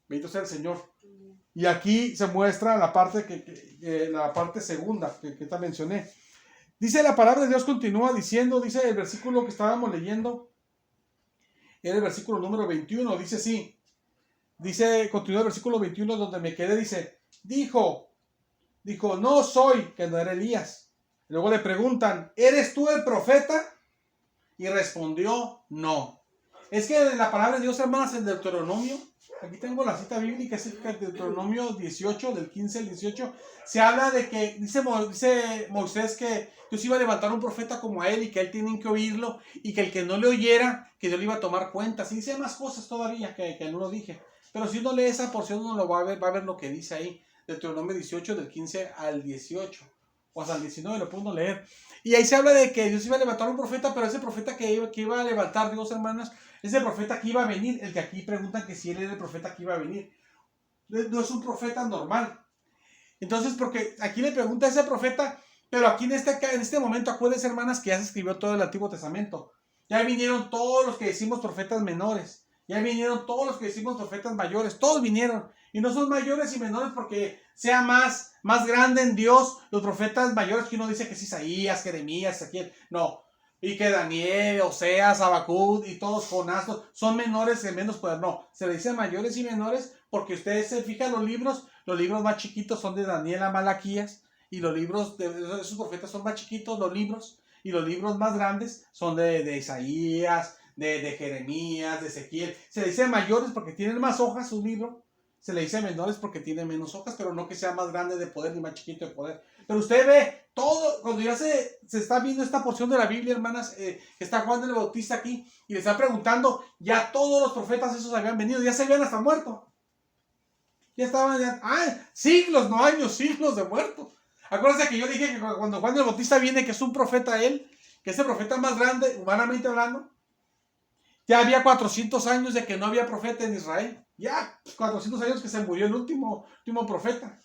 Bendito sea el Señor. Y aquí se muestra la parte la parte segunda que te mencioné. Dice la palabra de Dios, continúa diciendo, dice el versículo que estábamos leyendo, era el versículo número 21, dice así. Dice, continúa el versículo 21 donde me quedé, dijo, no soy, que no era Elías. Luego le preguntan, ¿eres tú el profeta? Y respondió, no. Es que en la palabra de Dios, hermanas, en Deuteronomio, aquí tengo la cita bíblica, es el Deuteronomio 18, del 15 al 18, se habla de que, dice Moisés que Dios iba a levantar un profeta como a él y que él tienen que oírlo y que el que no le oyera, que Dios le iba a tomar cuentas. Y dice más cosas todavía que no lo dije. Pero si uno lee esa porción, uno lo va a ver lo que dice ahí. Deuteronomio 18, del 15 al 18. O hasta el 19 lo puedo leer. Y ahí se habla de que Dios iba a levantar un profeta, pero ese profeta que iba a levantar Dios, hermanas, ese profeta que iba a venir, el que aquí preguntan que si él era el profeta que iba a venir, no es un profeta normal. Entonces, porque aquí le pregunta a ese profeta, pero aquí en este momento, acuérdense, hermanas, que ya se escribió todo el Antiguo Testamento. Ya vinieron todos los que decimos profetas menores. Ya vinieron todos los que decimos profetas mayores. Todos vinieron. Y no son mayores y menores porque sea más grande en Dios los profetas mayores, que uno dice que es Isaías, Jeremías, Ezequiel. No. Y que Daniel, Oseas, Habacuc y todos, Jonás, son menores y menos poder. No. Se le dice mayores y menores porque ustedes se fijan los libros más chiquitos son de Daniel a Malaquías. Y los libros de esos profetas son más chiquitos, los libros. Y los libros más grandes son de Isaías, de Jeremías, de Ezequiel. Se le dice mayores porque tienen más hojas un libro. Se le dice menores porque tienen menos hojas, pero no que sea más grande de poder ni más chiquito de poder. Pero usted ve todo, cuando ya se está viendo esta porción de la Biblia, hermanas, que está Juan el Bautista aquí, y le está preguntando, ya todos los profetas esos habían venido, ya se habían hasta muerto. Ya estaban, siglos, no años, siglos de muertos. Acuérdense que yo dije que cuando Juan el Bautista viene, que es un profeta él, que es el profeta más grande, humanamente hablando, ya había 400 años de que no había profeta en Israel. Ya 400 años que se murió el último profeta.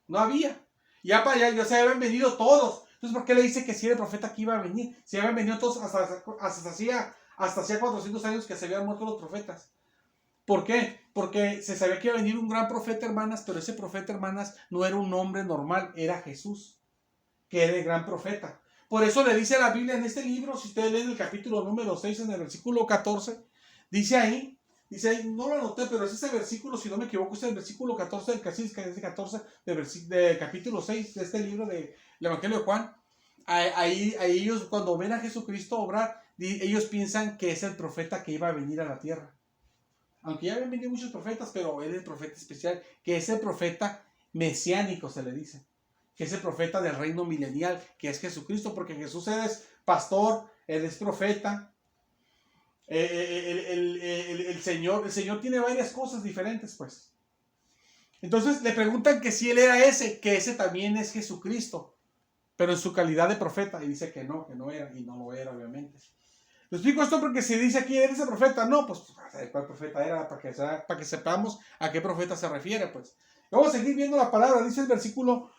No había. Ya para allá ya se habían venido todos. Entonces, ¿por qué le dice que si era el profeta que iba a venir? Si habían venido todos hasta hacía 400 años que se habían muerto los profetas. ¿Por qué? Porque se sabía que iba a venir un gran profeta, hermanas, pero ese profeta, hermanas, no era un hombre normal, era Jesús, que era el gran profeta. Por eso le dice la Biblia en este libro, si ustedes leen el capítulo número 6, en el versículo 14, dice ahí, Dice, no lo anoté, pero es ese versículo, si no me equivoco, es el versículo 14 del 14 de capítulo 6 de este libro del Evangelio de Juan. Ahí ellos, cuando ven a Jesucristo obrar, ellos piensan que es el profeta que iba a venir a la tierra. Aunque ya habían venido muchos profetas, pero él es el profeta especial, que es el profeta mesiánico, se le dice. Que es el profeta del reino milenial, que es Jesucristo, porque Jesús es pastor, él es profeta. El Señor tiene varias cosas diferentes, pues. Entonces le preguntan que si él era ese, que ese también es Jesucristo, pero en su calidad de profeta, y dice que no era, y no lo era, obviamente. Le explico esto porque si dice aquí, ¿eres el profeta? No, pues, ¿cuál profeta era? Para que sepamos a qué profeta se refiere, pues. Vamos a seguir viendo la palabra, dice el versículo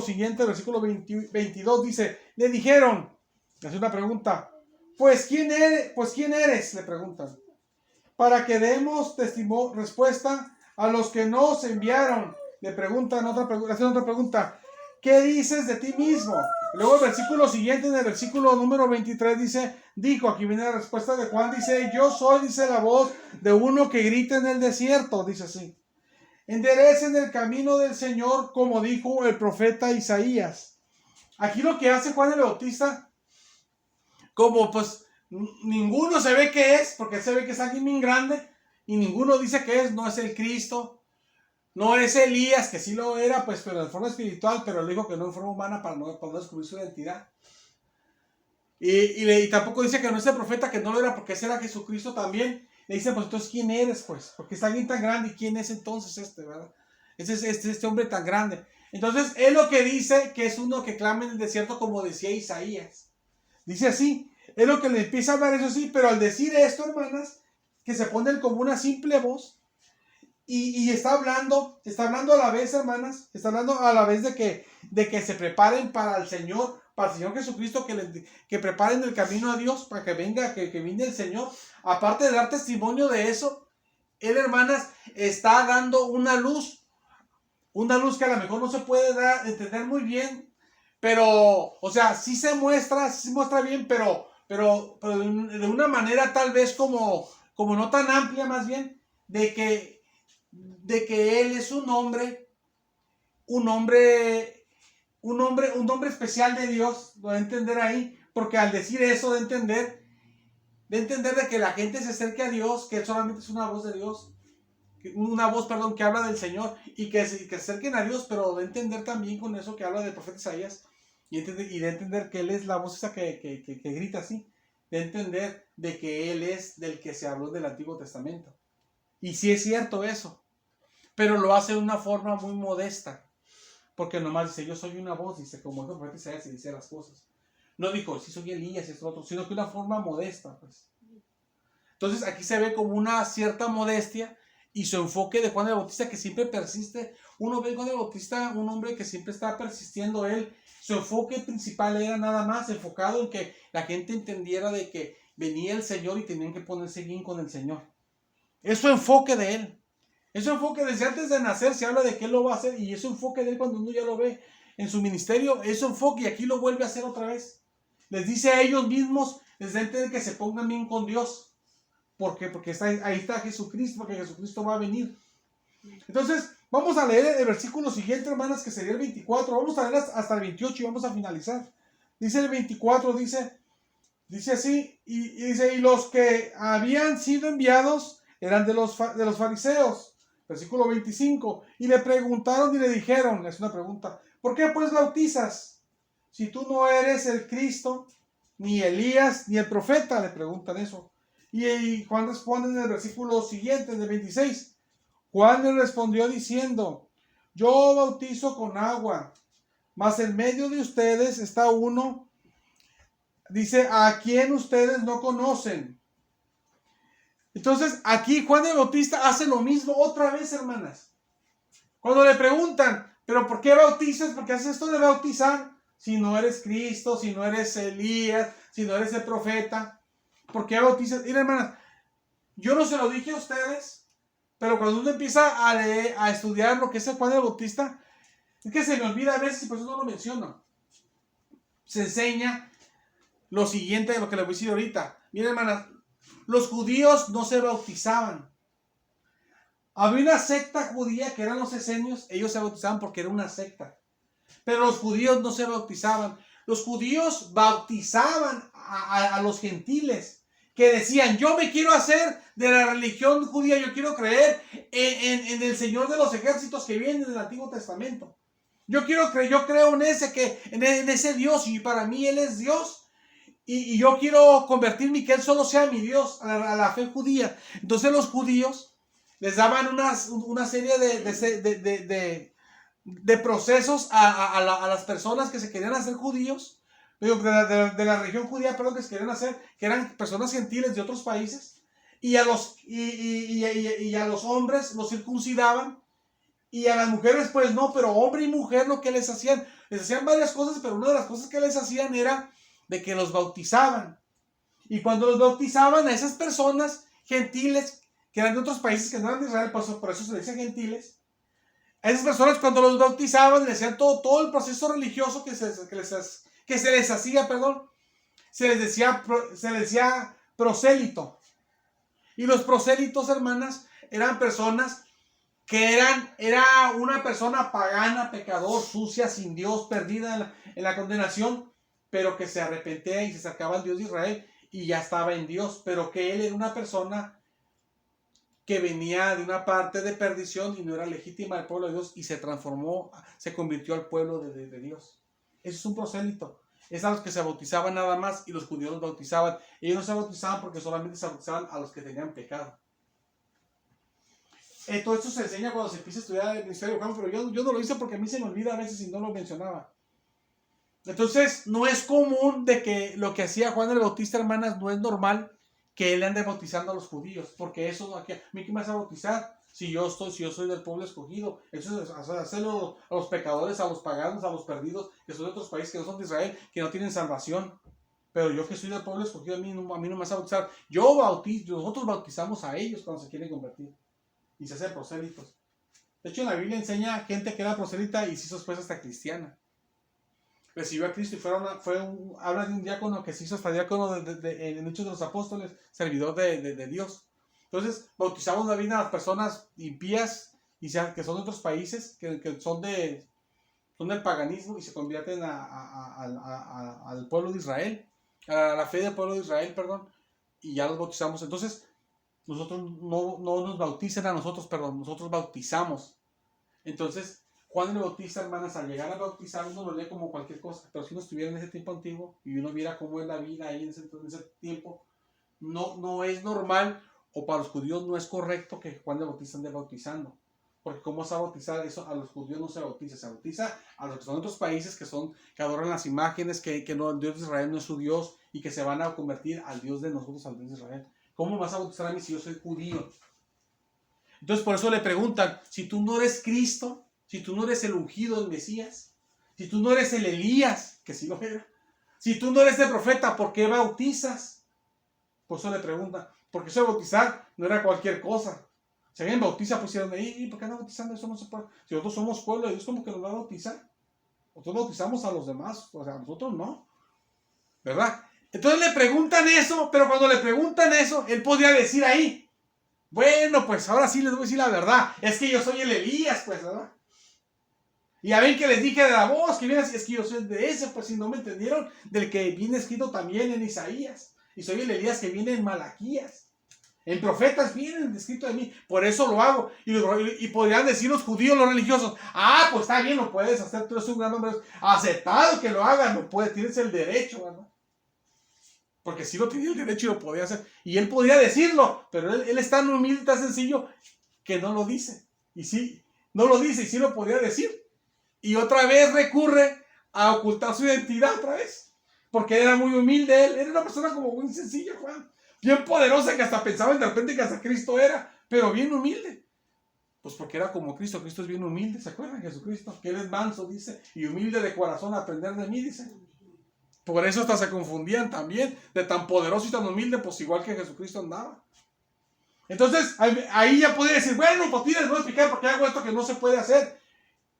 siguiente, el versículo 22, dice, le dijeron, le hace una pregunta, pues ¿quién eres? Le preguntan, para que demos respuesta a los que nos enviaron. Le preguntan hacen otra pregunta, ¿qué dices de ti mismo? Luego el versículo siguiente, en el versículo número 23, dijo, aquí viene la respuesta de Juan, dice, yo soy, dice la voz de uno que grita en el desierto, dice así, enderecen el camino del Señor, como dijo el profeta Isaías. Aquí lo que hace Juan el Bautista, como pues ninguno se ve que es, porque se ve que es alguien bien grande, y ninguno dice que es, no es el Cristo, no es Elías, que sí lo era, pues, pero en forma espiritual, pero le dijo que no en forma humana para no descubrir su identidad. Y tampoco dice que no es el profeta, que no lo era, porque ese era Jesucristo también. Le dice, pues, entonces, ¿quién eres, pues? Porque es alguien tan grande, ¿y quién es entonces verdad? Este hombre tan grande. Entonces, él lo que dice, que es uno que clama en el desierto, como decía Isaías. Dice así, es lo que le empieza a hablar, eso sí, pero al decir esto, hermanas, que se pone como una simple voz, y está hablando a la vez, hermanas, está hablando a la vez de que se preparen para el Señor Jesucristo, que preparen el camino a Dios para que venga el Señor. Aparte de dar testimonio de eso, él, hermanas, está dando una luz que a lo mejor no se puede entender muy bien, pero, o sea, sí se muestra bien, pero de una manera tal vez como no tan amplia, más bien, de que él es un hombre especial de Dios, lo de entender ahí, porque al decir eso, de entender de que la gente se acerque a Dios, que él solamente es una voz de Dios, que habla del Señor, y que se acerquen a Dios, pero de entender también con eso que habla del profeta Isaías, y de entender que él es la voz esa que grita así, de entender de que él es del que se habló del Antiguo Testamento. Y sí es cierto eso, pero lo hace de una forma muy modesta, porque nomás dice, yo soy una voz, dice, como el profeta Isaías, y dice las cosas. No dijo, sí soy Elías, es otro, sino que una forma modesta, pues. Entonces aquí se ve como una cierta modestia, y su enfoque de Juan el Bautista, que siempre persiste. Uno ve a Juan el Bautista, un hombre que siempre está persistiendo él. Su enfoque principal era nada más enfocado en que la gente entendiera de que venía el Señor y tenían que ponerse bien con el Señor. Es su enfoque de él. Es su enfoque desde antes de nacer, se habla de que él lo va a hacer, y es su enfoque de él cuando uno ya lo ve en su ministerio, es su enfoque, y aquí lo vuelve a hacer otra vez. Les dice a ellos mismos, les da a entender que se pongan bien con Dios. ¿Por qué? Porque ahí está Jesucristo, porque Jesucristo va a venir. Entonces, vamos a leer el versículo siguiente, hermanas, que sería el 24. Vamos a leer hasta el 28 y vamos a finalizar. Dice el 24, dice así, y dice, y los que habían sido enviados eran de los fariseos. Versículo 25. Y le preguntaron y le dijeron, es una pregunta, ¿por qué pues bautizas? Si tú no eres el Cristo, ni Elías, ni el profeta, le preguntan eso. Y Juan responde en el versículo siguiente, en el 26. Juan le respondió diciendo, yo bautizo con agua, mas en medio de ustedes está uno, dice, a quien ustedes no conocen. Entonces, aquí Juan el Bautista hace lo mismo otra vez, hermanas. Cuando le preguntan, ¿pero por qué bautizas? ¿Por qué haces esto de bautizar? Si no eres Cristo, si no eres Elías, si no eres el profeta, ¿por qué bautizas? Mira, hermanas, yo no se lo dije a ustedes, pero cuando uno empieza a leer, a estudiar lo que es el Juan el Bautista, es que se me olvida a veces y por eso no lo menciono. Se enseña lo siguiente de lo que les voy a decir ahorita. Miren, hermanas, los judíos no se bautizaban. Había una secta judía que eran los esenios, ellos se bautizaban porque era una secta. Pero los judíos no se bautizaban. Los judíos bautizaban a los gentiles que decían, yo me quiero hacer de la religión judía, yo quiero creer en el Señor de los ejércitos que viene del Antiguo Testamento. Yo creo en ese Dios, y para mí Él es Dios. Y yo quiero convertirme y que Él solo sea mi Dios, a la fe judía. Entonces los judíos les daban una serie de procesos a las personas que se querían hacer judíos, de la religión judía, perdón, que se querían hacer, que eran personas gentiles de otros países, y a los hombres los circuncidaban, y a las mujeres pues no, pero hombre y mujer lo que les hacían varias cosas, pero una de las cosas que les hacían era de que los bautizaban. Y cuando los bautizaban a esas personas gentiles, que eran de otros países que no eran de Israel, por eso se les decía gentiles, a esas personas cuando los bautizaban, les hacían todo el proceso religioso que se les hacía, se les decía prosélito. Y los prosélitos, hermanas, eran personas que era una persona pagana, pecador, sucia, sin Dios, perdida en la condenación, pero que se arrepentía y se acercaba al Dios de Israel y ya estaba en Dios, pero que él era una persona que venía de una parte de perdición y no era legítima del pueblo de Dios y se transformó, se convirtió al pueblo de Dios. Eso es un prosélito. Es a los que se bautizaban nada más y los judíos los bautizaban. Ellos no se bautizaban porque solamente se bautizaban a los que tenían pecado. Todo esto se enseña cuando se empieza a estudiar el ministerio de Juan, pero yo no lo hice porque a mí se me olvida a veces y no lo mencionaba. Entonces, no es común de que lo que hacía Juan el Bautista, hermanas, no es normal que él ande bautizando a los judíos, porque eso, ¿a mí qué me vas a bautizar? Si yo soy del pueblo escogido, eso es hacerlo a los pecadores, a los paganos, a los perdidos, que son de otros países, que no son de Israel, que no tienen salvación. Pero yo que soy del pueblo escogido, a mí no me vas a bautizar. Nosotros bautizamos a ellos cuando se quieren convertir. Y se hacen prosélitos. De hecho, en la Biblia enseña gente que era prosélita y se hizo después hasta cristiana. Recibió a Cristo y habla de un diácono que se hizo hasta diácono en Hechos de los Apóstoles, servidor de Dios. Entonces, bautizamos la vida a las personas impías y que son de otros países, que son del paganismo y se convierten al pueblo de Israel, a la fe del pueblo de Israel, y ya los bautizamos. Entonces, nosotros no nos bautizan a nosotros, nosotros bautizamos. Entonces, Juan el Bautista, hermanas, al llegar a bautizar, uno lo lee como cualquier cosa, pero si uno estuviera en ese tiempo antiguo y uno viera cómo es la vida ahí en ese tiempo, no es normal, o para los judíos no es correcto que Juan el Bautista ande bautizando. Porque ¿cómo se va a bautizar eso? A los judíos no se bautiza a los que son de otros países, que adoran las imágenes, que no, el Dios de Israel no es su Dios y que se van a convertir al Dios de nosotros, al Dios de Israel. ¿Cómo me vas a bautizar a mí si yo soy judío? Entonces por eso le preguntan, si tú no eres Cristo, si tú no eres el ungido del Mesías, si tú no eres el Elías, que sí lo era, si tú no eres el profeta, ¿por qué bautizas? Por eso le preguntan, porque eso de bautizar no era cualquier cosa. Si alguien bautiza, pues ¿por qué andan bautizando? Eso no se puede. Si nosotros somos pueblo de Dios, ¿cómo que nos va a bautizar? Nosotros bautizamos a los demás, o sea, nosotros no. ¿Verdad? Entonces le preguntan eso, pero cuando le preguntan eso, él podría decir ahí, bueno, pues ahora sí les voy a decir la verdad, es que yo soy el Elías, pues, ¿verdad? Y ya ven que les dije de la voz que viene así, es que yo soy de ese, pues si no me entendieron, del que viene escrito también en Isaías, y soy el Elías que viene en Malaquías. En profetas vienen escrito de mí, por eso lo hago. Y podrían decir los judíos, los religiosos, pues está bien, lo puedes hacer, tú eres un gran hombre, aceptado que lo hagas, tienes el derecho, ¿verdad? Porque sí lo tenía el derecho y lo podía hacer. Y él podía decirlo, pero él es tan humilde, tan sencillo, que no lo dice. Y sí, no lo dice y sí lo podía decir. Y otra vez recurre a ocultar su identidad otra vez. Porque él era muy humilde, él era una persona como muy sencilla, Juan. Bien poderosa que hasta pensaba de repente que hasta Cristo era, pero bien humilde. Pues porque era como Cristo es bien humilde, ¿se acuerdan? Jesucristo, que él es manso, dice, y humilde de corazón a aprender de mí, dice. Por eso hasta se confundían también, de tan poderoso y tan humilde, pues igual que Jesucristo andaba. Entonces, ahí ya podía decir, bueno, pues les voy a explicar por qué hago esto que no se puede hacer,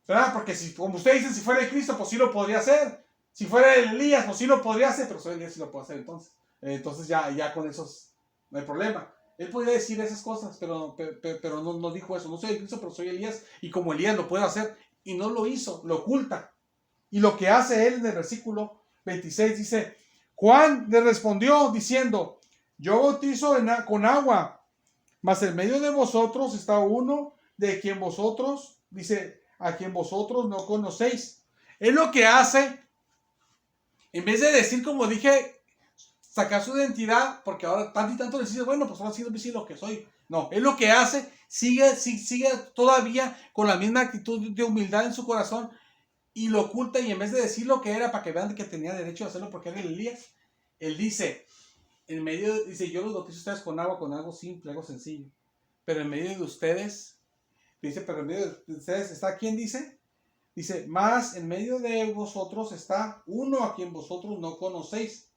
¿verdad? Porque si, como ustedes dicen, si fuera el Cristo, pues sí lo podría hacer. Si fuera el Elías, pues sí lo podría hacer, pero soy Elías sí lo puedo hacer entonces. Entonces ya con esos no hay problema. Él podía decir esas cosas, pero no dijo eso. No soy el Cristo, pero soy Elías. Y como Elías lo puede hacer, y no lo hizo, lo oculta. Y lo que hace él en el versículo 26 dice, Juan le respondió diciendo, yo bautizo con agua, mas en medio de vosotros está uno de quien vosotros, dice, a quien vosotros no conocéis. Él lo que hace, en vez de decir, como dije, sacar su identidad, porque ahora tanto y tanto le dice, bueno, pues ahora sí lo que soy. No, él lo que hace, sigue todavía con la misma actitud de humildad en su corazón y lo oculta, y en vez de decir lo que era para que vean que tenía derecho a hacerlo porque era Elías, él dice, en medio, dice, yo los bautizo a ustedes con agua, con algo simple, algo sencillo, pero en medio de ustedes, dice, pero en medio de ustedes está, ¿quién dice? Dice, más en medio de vosotros está uno a quien vosotros no conocéis.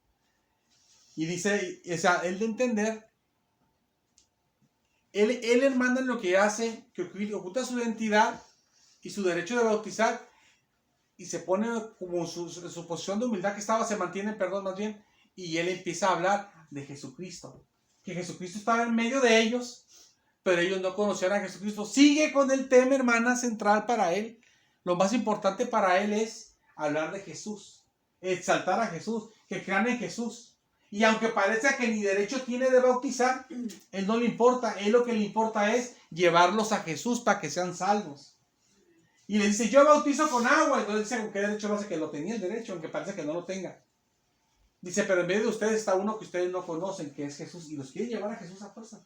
Y dice, o sea, él de entender, él hermano, en lo que hace, que oculta su identidad y su derecho de bautizar, y se pone como en su posición de humildad que estaba, se mantiene, perdón, más bien, y él empieza a hablar de Jesucristo. Que Jesucristo estaba en medio de ellos, pero ellos no conocían a Jesucristo. Sigue con el tema, hermana, central para él. Lo más importante para él es hablar de Jesús, exaltar a Jesús, que crean en Jesús. Y aunque parezca que ni derecho tiene de bautizar, él no le importa. Él lo que le importa es llevarlos a Jesús para que sean salvos. Y le dice, yo bautizo con agua. Entonces dice, ¿con qué derecho lo hace? Que lo tenía el derecho, aunque parece que no lo tenga. Dice, pero en medio de ustedes está uno que ustedes no conocen, que es Jesús. Y los quiere llevar a Jesús a fuerza.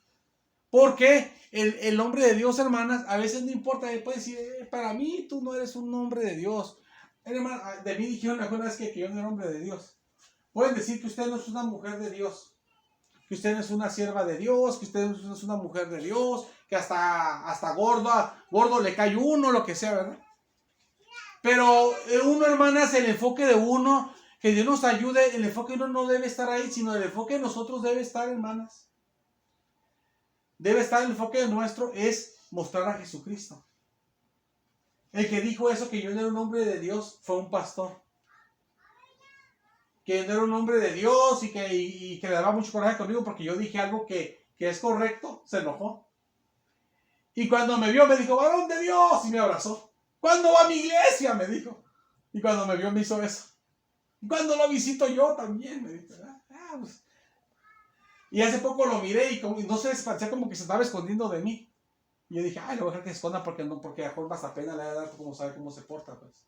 Porque el hombre de Dios, hermanas, a veces no importa. Él puede decir, para mí tú no eres un hombre de Dios. Hermana, de mí dijeron alguna vez que yo no era hombre de Dios. Pueden decir que usted no es una mujer de Dios, que usted no es una sierva de Dios, que usted no es una mujer de Dios, que hasta gordo le cae uno, lo que sea, ¿verdad? Pero uno, hermanas, el enfoque de uno, que Dios nos ayude, el enfoque de uno no debe estar ahí, sino el enfoque de nosotros debe estar, hermanas. Debe estar el enfoque de nuestro, es mostrar a Jesucristo. El que dijo eso, que yo no era un hombre de Dios, fue un pastor. Que no era un hombre de Dios y que le daba mucho coraje conmigo porque yo dije algo que es correcto, se enojó. Y cuando me vio me dijo, varón de Dios, y me abrazó. ¿Cuándo va a mi iglesia? Me dijo. Y cuando me vio me hizo eso. ¿Y cuándo lo visito yo también? Me dijo, pues. Y hace poco lo miré y no sé, parecía como que se estaba escondiendo de mí. Y yo dije, le voy a dejar que se esconda porque a mejor más pena le va a dar como sabe cómo se porta, pues.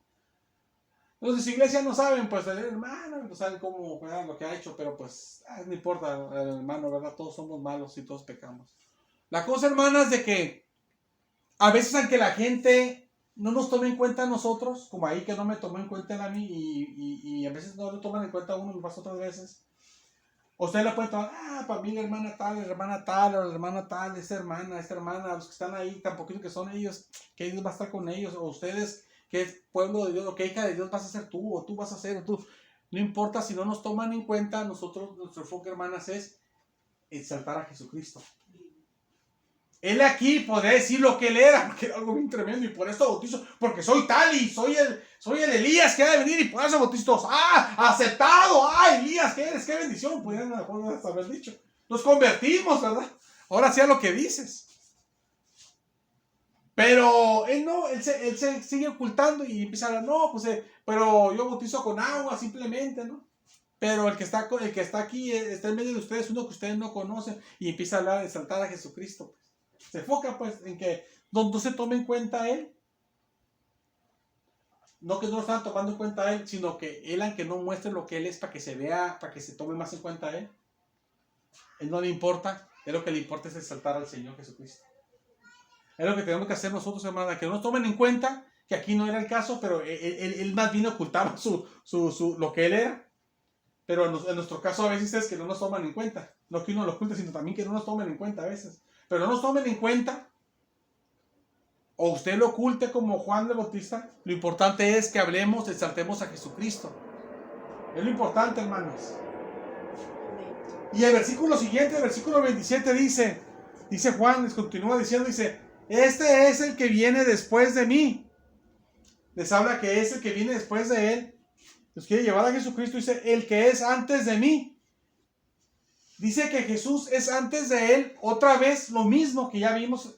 Los de su iglesia no saben, pues el hermano no saben cómo lo que ha hecho, pero pues no importa, hermano, ¿verdad? Todos somos malos y todos pecamos. La cosa, hermanas, de que a veces aunque la gente no nos tome en cuenta a nosotros, como ahí que no me tomó en cuenta a mí y a veces no lo toman en cuenta a uno, lo pasa otras veces. Usted le puede tomar, para mí la hermana tal, o la hermana tal, esta hermana, los que están ahí, tampoco que son ellos, que Dios va a estar con ellos, o ustedes, que es pueblo de Dios, o que hija de Dios vas a ser tú, o tú vas a ser, o tú. No importa, si no nos toman en cuenta, nosotros, nuestro enfoque, hermanas, es exaltar a Jesucristo. Él aquí podría decir lo que él era, porque era algo bien tremendo, y por esto bautizo, porque soy tal, y soy el Elías que ha de venir, y por eso bautizo todos. Aceptado, Elías, ¿qué eres? Qué bendición, pudieran haber dicho. Nos convertimos, ¿verdad? Ahora sí a lo que dices. Pero él no, él se sigue ocultando y empieza a hablar, no, pues, pero yo bautizo con agua, simplemente, ¿no? Pero el que está aquí, está en medio de ustedes, uno que ustedes no conocen, y empieza a hablar de exaltar a Jesucristo, pues. Se enfoca, pues, en que no se tome en cuenta a él. No que no lo están tomando en cuenta a él, sino que él, aunque no muestre lo que él es para que se vea, para que se tome más en cuenta a él, él no le importa. Él lo que le importa es exaltar al Señor Jesucristo. Es lo que tenemos que hacer nosotros, hermana, que no nos tomen en cuenta, que aquí no era el caso, pero él más bien ocultaba lo que él era. Pero en nuestro caso a veces es que no nos toman en cuenta. No que uno lo oculte, sino también que no nos tomen en cuenta a veces. Pero no nos tomen en cuenta, o usted lo oculte como Juan el Bautista. Lo importante es que hablemos, exaltemos a Jesucristo. Es lo importante, hermanos. Y el versículo siguiente, el versículo 27 dice Juan, les continúa diciendo, dice, este es el que viene después de mí. Les habla que es el que viene después de él. Los quiere llevar a Jesucristo, dice, el que es antes de mí. dice que Jesús es antes de él, otra vez lo mismo que ya vimos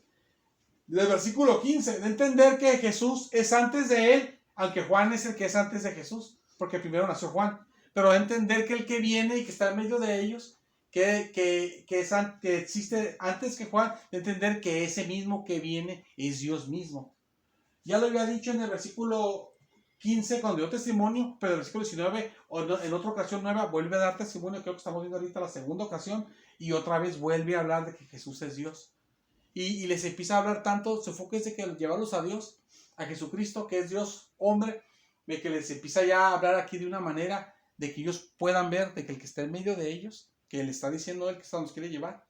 del versículo 15, de entender que Jesús es antes de él, aunque Juan es el que es antes de Jesús, porque primero nació Juan, pero de entender que el que viene y que está en medio de ellos, que existe antes que Juan, de entender que ese mismo que viene es Dios mismo. Ya lo había dicho en el versículo 15 cuando dio testimonio, pero el versículo 19, en otra ocasión nueva, vuelve a dar testimonio. Creo que estamos viendo ahorita la segunda ocasión, y otra vez vuelve a hablar de que Jesús es Dios. Y les empieza a hablar tanto, su enfoque es de que llevarlos a Dios, a Jesucristo, que es Dios hombre, de que les empieza ya a hablar aquí de una manera de que ellos puedan ver de que el que está en medio de ellos, que le está diciendo él que nos quiere llevar,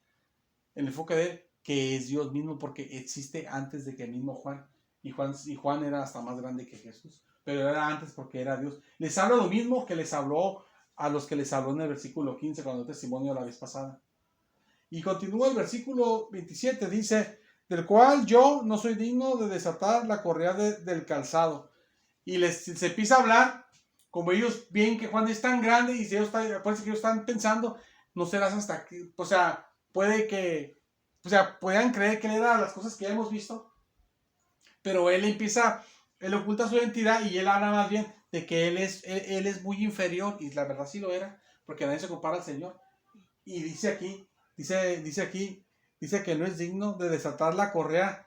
el enfoque de él, que es Dios mismo, porque existe antes de que el mismo Juan. Y Juan era hasta más grande que Jesús, pero era antes porque era Dios. Les habla lo mismo que les habló a los que les habló en el versículo 15 cuando dio testimonio la vez pasada. Y continúa el versículo 27, dice, del cual yo no soy digno de desatar la correa del calzado. Y se empieza a hablar, como ellos ven que Juan es tan grande, y si ellos están pensando, no serás hasta aquí, o sea, puedan creer que él era las cosas que ya hemos visto, pero él oculta su identidad, y él habla más bien de que él es muy inferior, y la verdad sí lo era, porque nadie se compara al Señor. Y dice aquí que no es digno de desatar la correa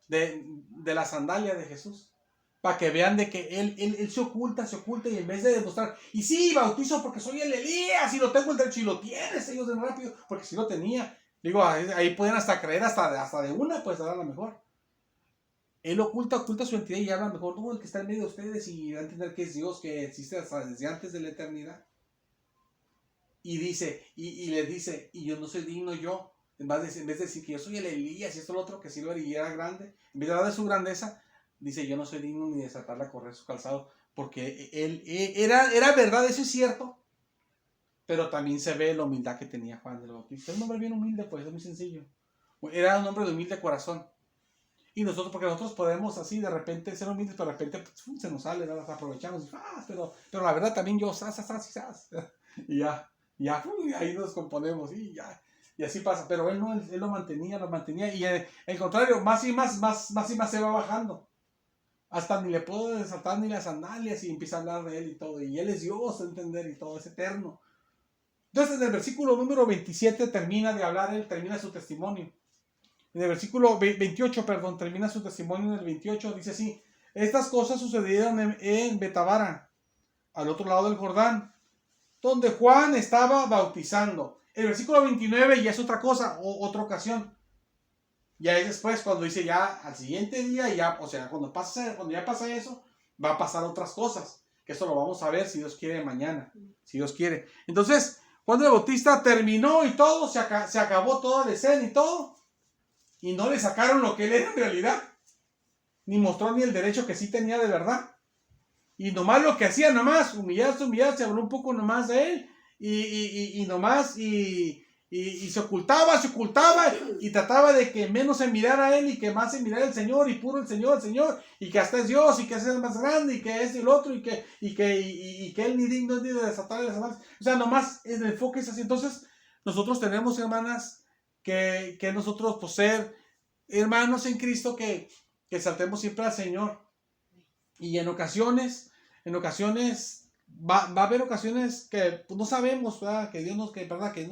de la sandalia de Jesús, para que vean de que él se oculta, y en vez de demostrar, y sí, bautizo porque soy el Elías, y lo tengo el derecho, y lo tienes ellos de rápido, porque sí lo tenía, digo, ahí pueden hasta creer hasta de una, pues a lo mejor. Él oculta su identidad y habla mejor, no, el que está en medio de ustedes, y va a entender que es Dios, que existe hasta desde antes de la eternidad. Y dice, y le dice, y yo no soy digno yo, en vez de decir que yo soy el Elías y esto lo otro, que sí lo era grande, en vez de hablar de su grandeza, dice, yo no soy digno ni de desatarle a correr su calzado, porque él era verdad, eso es cierto, pero también se ve la humildad que tenía Juan del Bautista. Es un hombre bien humilde, pues, es muy sencillo. Era un hombre de humilde corazón. Y porque nosotros podemos así de repente ser humildes, pero de repente se nos sale, ¿no? Las aprovechamos, pero la verdad también yo, y ya. Y ahí nos componemos, y así pasa, pero él no, él lo mantenía, y al contrario, más y más se va bajando, hasta ni le puedo desatar ni las sandalias, y empieza a hablar de él y todo, y él es Dios, entender, y todo, es eterno. Entonces en el versículo número 27 termina su testimonio. En el versículo 28, termina su testimonio en el 28, dice así, estas cosas sucedieron en Betabara, al otro lado del Jordán, donde Juan estaba bautizando. El versículo 29 ya es otra cosa, otra ocasión. Ya es después, cuando dice ya al siguiente día, ya, o sea, cuando ya pasa eso, va a pasar otras cosas. Que eso lo vamos a ver si Dios quiere mañana. Si Dios quiere. Entonces, Juan el Bautista terminó y todo, se acabó toda la escena y todo. Y no le sacaron lo que él era en realidad. Ni mostró ni el derecho que sí tenía de verdad. Y nomás lo que hacía, humillarse, habló un poco nomás de él, y se ocultaba, y trataba de que menos se mirara a él, y que más se mirara el Señor, y puro el Señor, y que hasta es Dios, y que es el más grande, y que es el otro, y que él ni digno es ni de desatar las manos. O sea, nomás el enfoque es así. Entonces, nosotros tenemos, hermanas, que nosotros, pues, ser hermanos en Cristo, que exaltemos siempre al Señor. Y en ocasiones va a haber ocasiones que pues, no sabemos, ¿verdad? Que Dios nos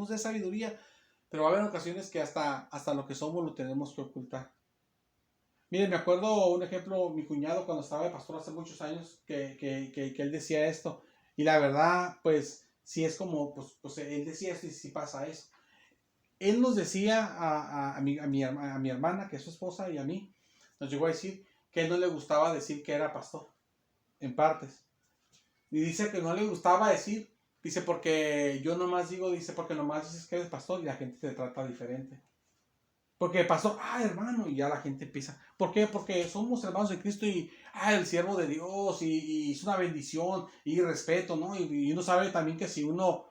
dé sabiduría, pero va a haber ocasiones que hasta lo que somos lo tenemos que ocultar. Miren, me acuerdo un ejemplo, mi cuñado cuando estaba de pastor hace muchos años, que él decía esto, y la verdad, pues, sí es como, pues él decía esto y sí pasa eso. Él nos decía a mi hermana, que es su esposa, y a mí, nos llegó a decir que a él no le gustaba decir que era pastor, en partes. Y dice que no le gustaba decir, dice, porque yo nomás digo, porque nomás dices que eres pastor y la gente te trata diferente. Porque pastor, hermano, y ya la gente empieza. ¿Por qué? Porque somos hermanos de Cristo y, el siervo de Dios, y es una bendición, y respeto, ¿no? Y uno sabe también que si uno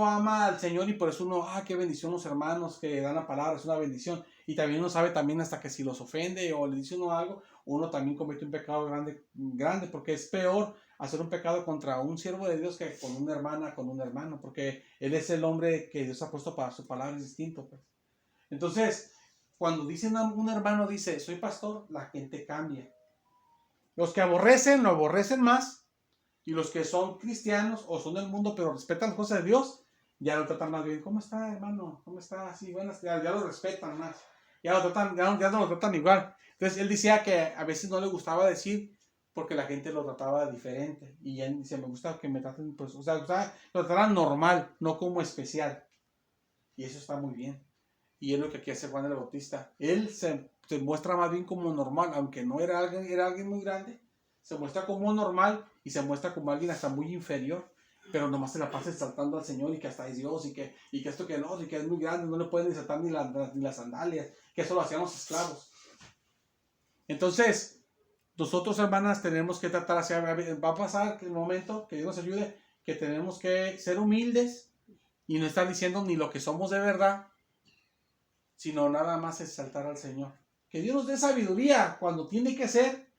ama al Señor, y por eso uno, qué bendición los hermanos que dan la palabra, es una bendición. Y también uno sabe también hasta que si los ofende o le dice uno algo, uno también comete un pecado grande, porque es peor hacer un pecado contra un siervo de Dios que con una hermana, con un hermano, porque él es el hombre que Dios ha puesto para su palabra, es distinto, pues. Entonces, cuando dicen un hermano dice, soy pastor, la gente cambia. Los que aborrecen, lo aborrecen más, y los que son cristianos o son del mundo, pero respetan las cosas de Dios, ya lo tratan más bien. ¿Cómo está, hermano? ¿Cómo está? Sí, buenas, ya lo respetan más. Ya no lo tratan igual. Entonces, él decía que a veces no le gustaba decir porque la gente lo trataba diferente. Y él dice, me gusta que me traten, pues, o sea, lo trataran normal, no como especial. Y eso está muy bien. Y es lo que aquí hace Juan el Bautista. Él se muestra más bien como normal, aunque no era alguien muy grande. Se muestra como normal y se muestra como alguien hasta muy inferior. Pero nomás se la pasa exaltando al Señor y que hasta es Dios y que esto que no, y que es muy grande, no le pueden desatar ni las sandalias, que eso lo hacían los esclavos. Entonces, nosotros, hermanas, tenemos que tratar hacia, va a pasar el momento, que Dios nos ayude, que tenemos que ser humildes y no estar diciendo ni lo que somos de verdad, sino nada más exaltar al Señor. Que Dios nos dé sabiduría cuando tiene que ser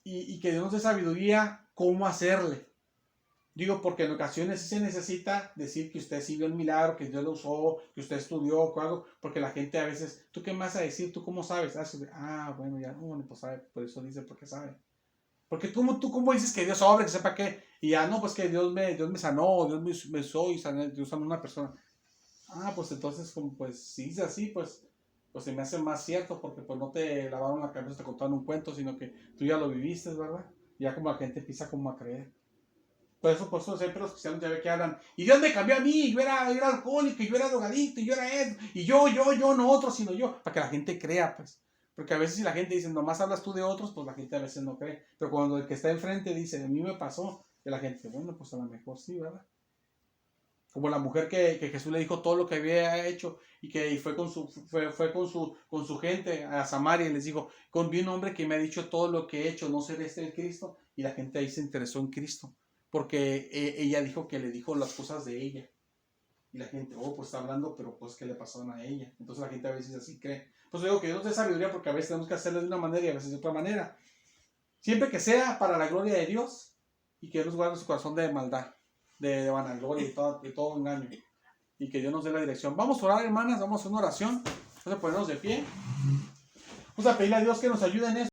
y que Dios nos dé sabiduría cómo hacerle. Digo, porque en ocasiones sí se necesita decir que usted sí vio el milagro, que Dios lo usó, que usted estudió o algo, porque la gente a veces, ¿tú qué me vas a decir? ¿Tú cómo sabes? Bueno, ya, bueno, pues sabe, por eso dice, porque sabe. Porque tú cómo dices que Dios obra, que sepa qué, y ya, no, pues que Dios me sanó, Dios me usó y Dios sanó a una persona. Pues entonces, como pues si dice así, pues se me hace más cierto, porque pues no te lavaron la cabeza, te contaron un cuento, sino que tú ya lo viviste, ¿verdad? Ya como la gente empieza como a creer. Por eso siempre los cristianos ya ve que hablan, y Dios me cambió a mí, yo era alcohólico, y yo era drogadicto, y yo era esto, y yo, no otro, sino yo, para que la gente crea, pues. Porque a veces si la gente dice, nomás hablas tú de otros, pues la gente a veces no cree. Pero cuando el que está enfrente dice, a mí me pasó, y la gente, bueno, pues a lo mejor sí, ¿verdad? Como la mujer que Jesús le dijo todo lo que había hecho y que fue con su gente a Samaria y les dijo, vi un hombre que me ha dicho todo lo que he hecho, ¿no será este el Cristo? Y la gente ahí se interesó en Cristo, porque ella dijo que le dijo las cosas de ella. Y la gente, pues está hablando, pero pues ¿qué le pasaron a ella? Entonces la gente a veces así cree. Pues digo que Dios dé sabiduría, porque a veces tenemos que hacerlo de una manera y a veces de otra manera. Siempre que sea para la gloria de Dios y que Dios nos guarde su corazón de maldad, de vanagloria y de todo engaño. Y que Dios nos dé la dirección. Vamos a orar, hermanas, vamos a hacer una oración. Vamos a ponernos de pie. Vamos a pedirle a Dios que nos ayude en eso.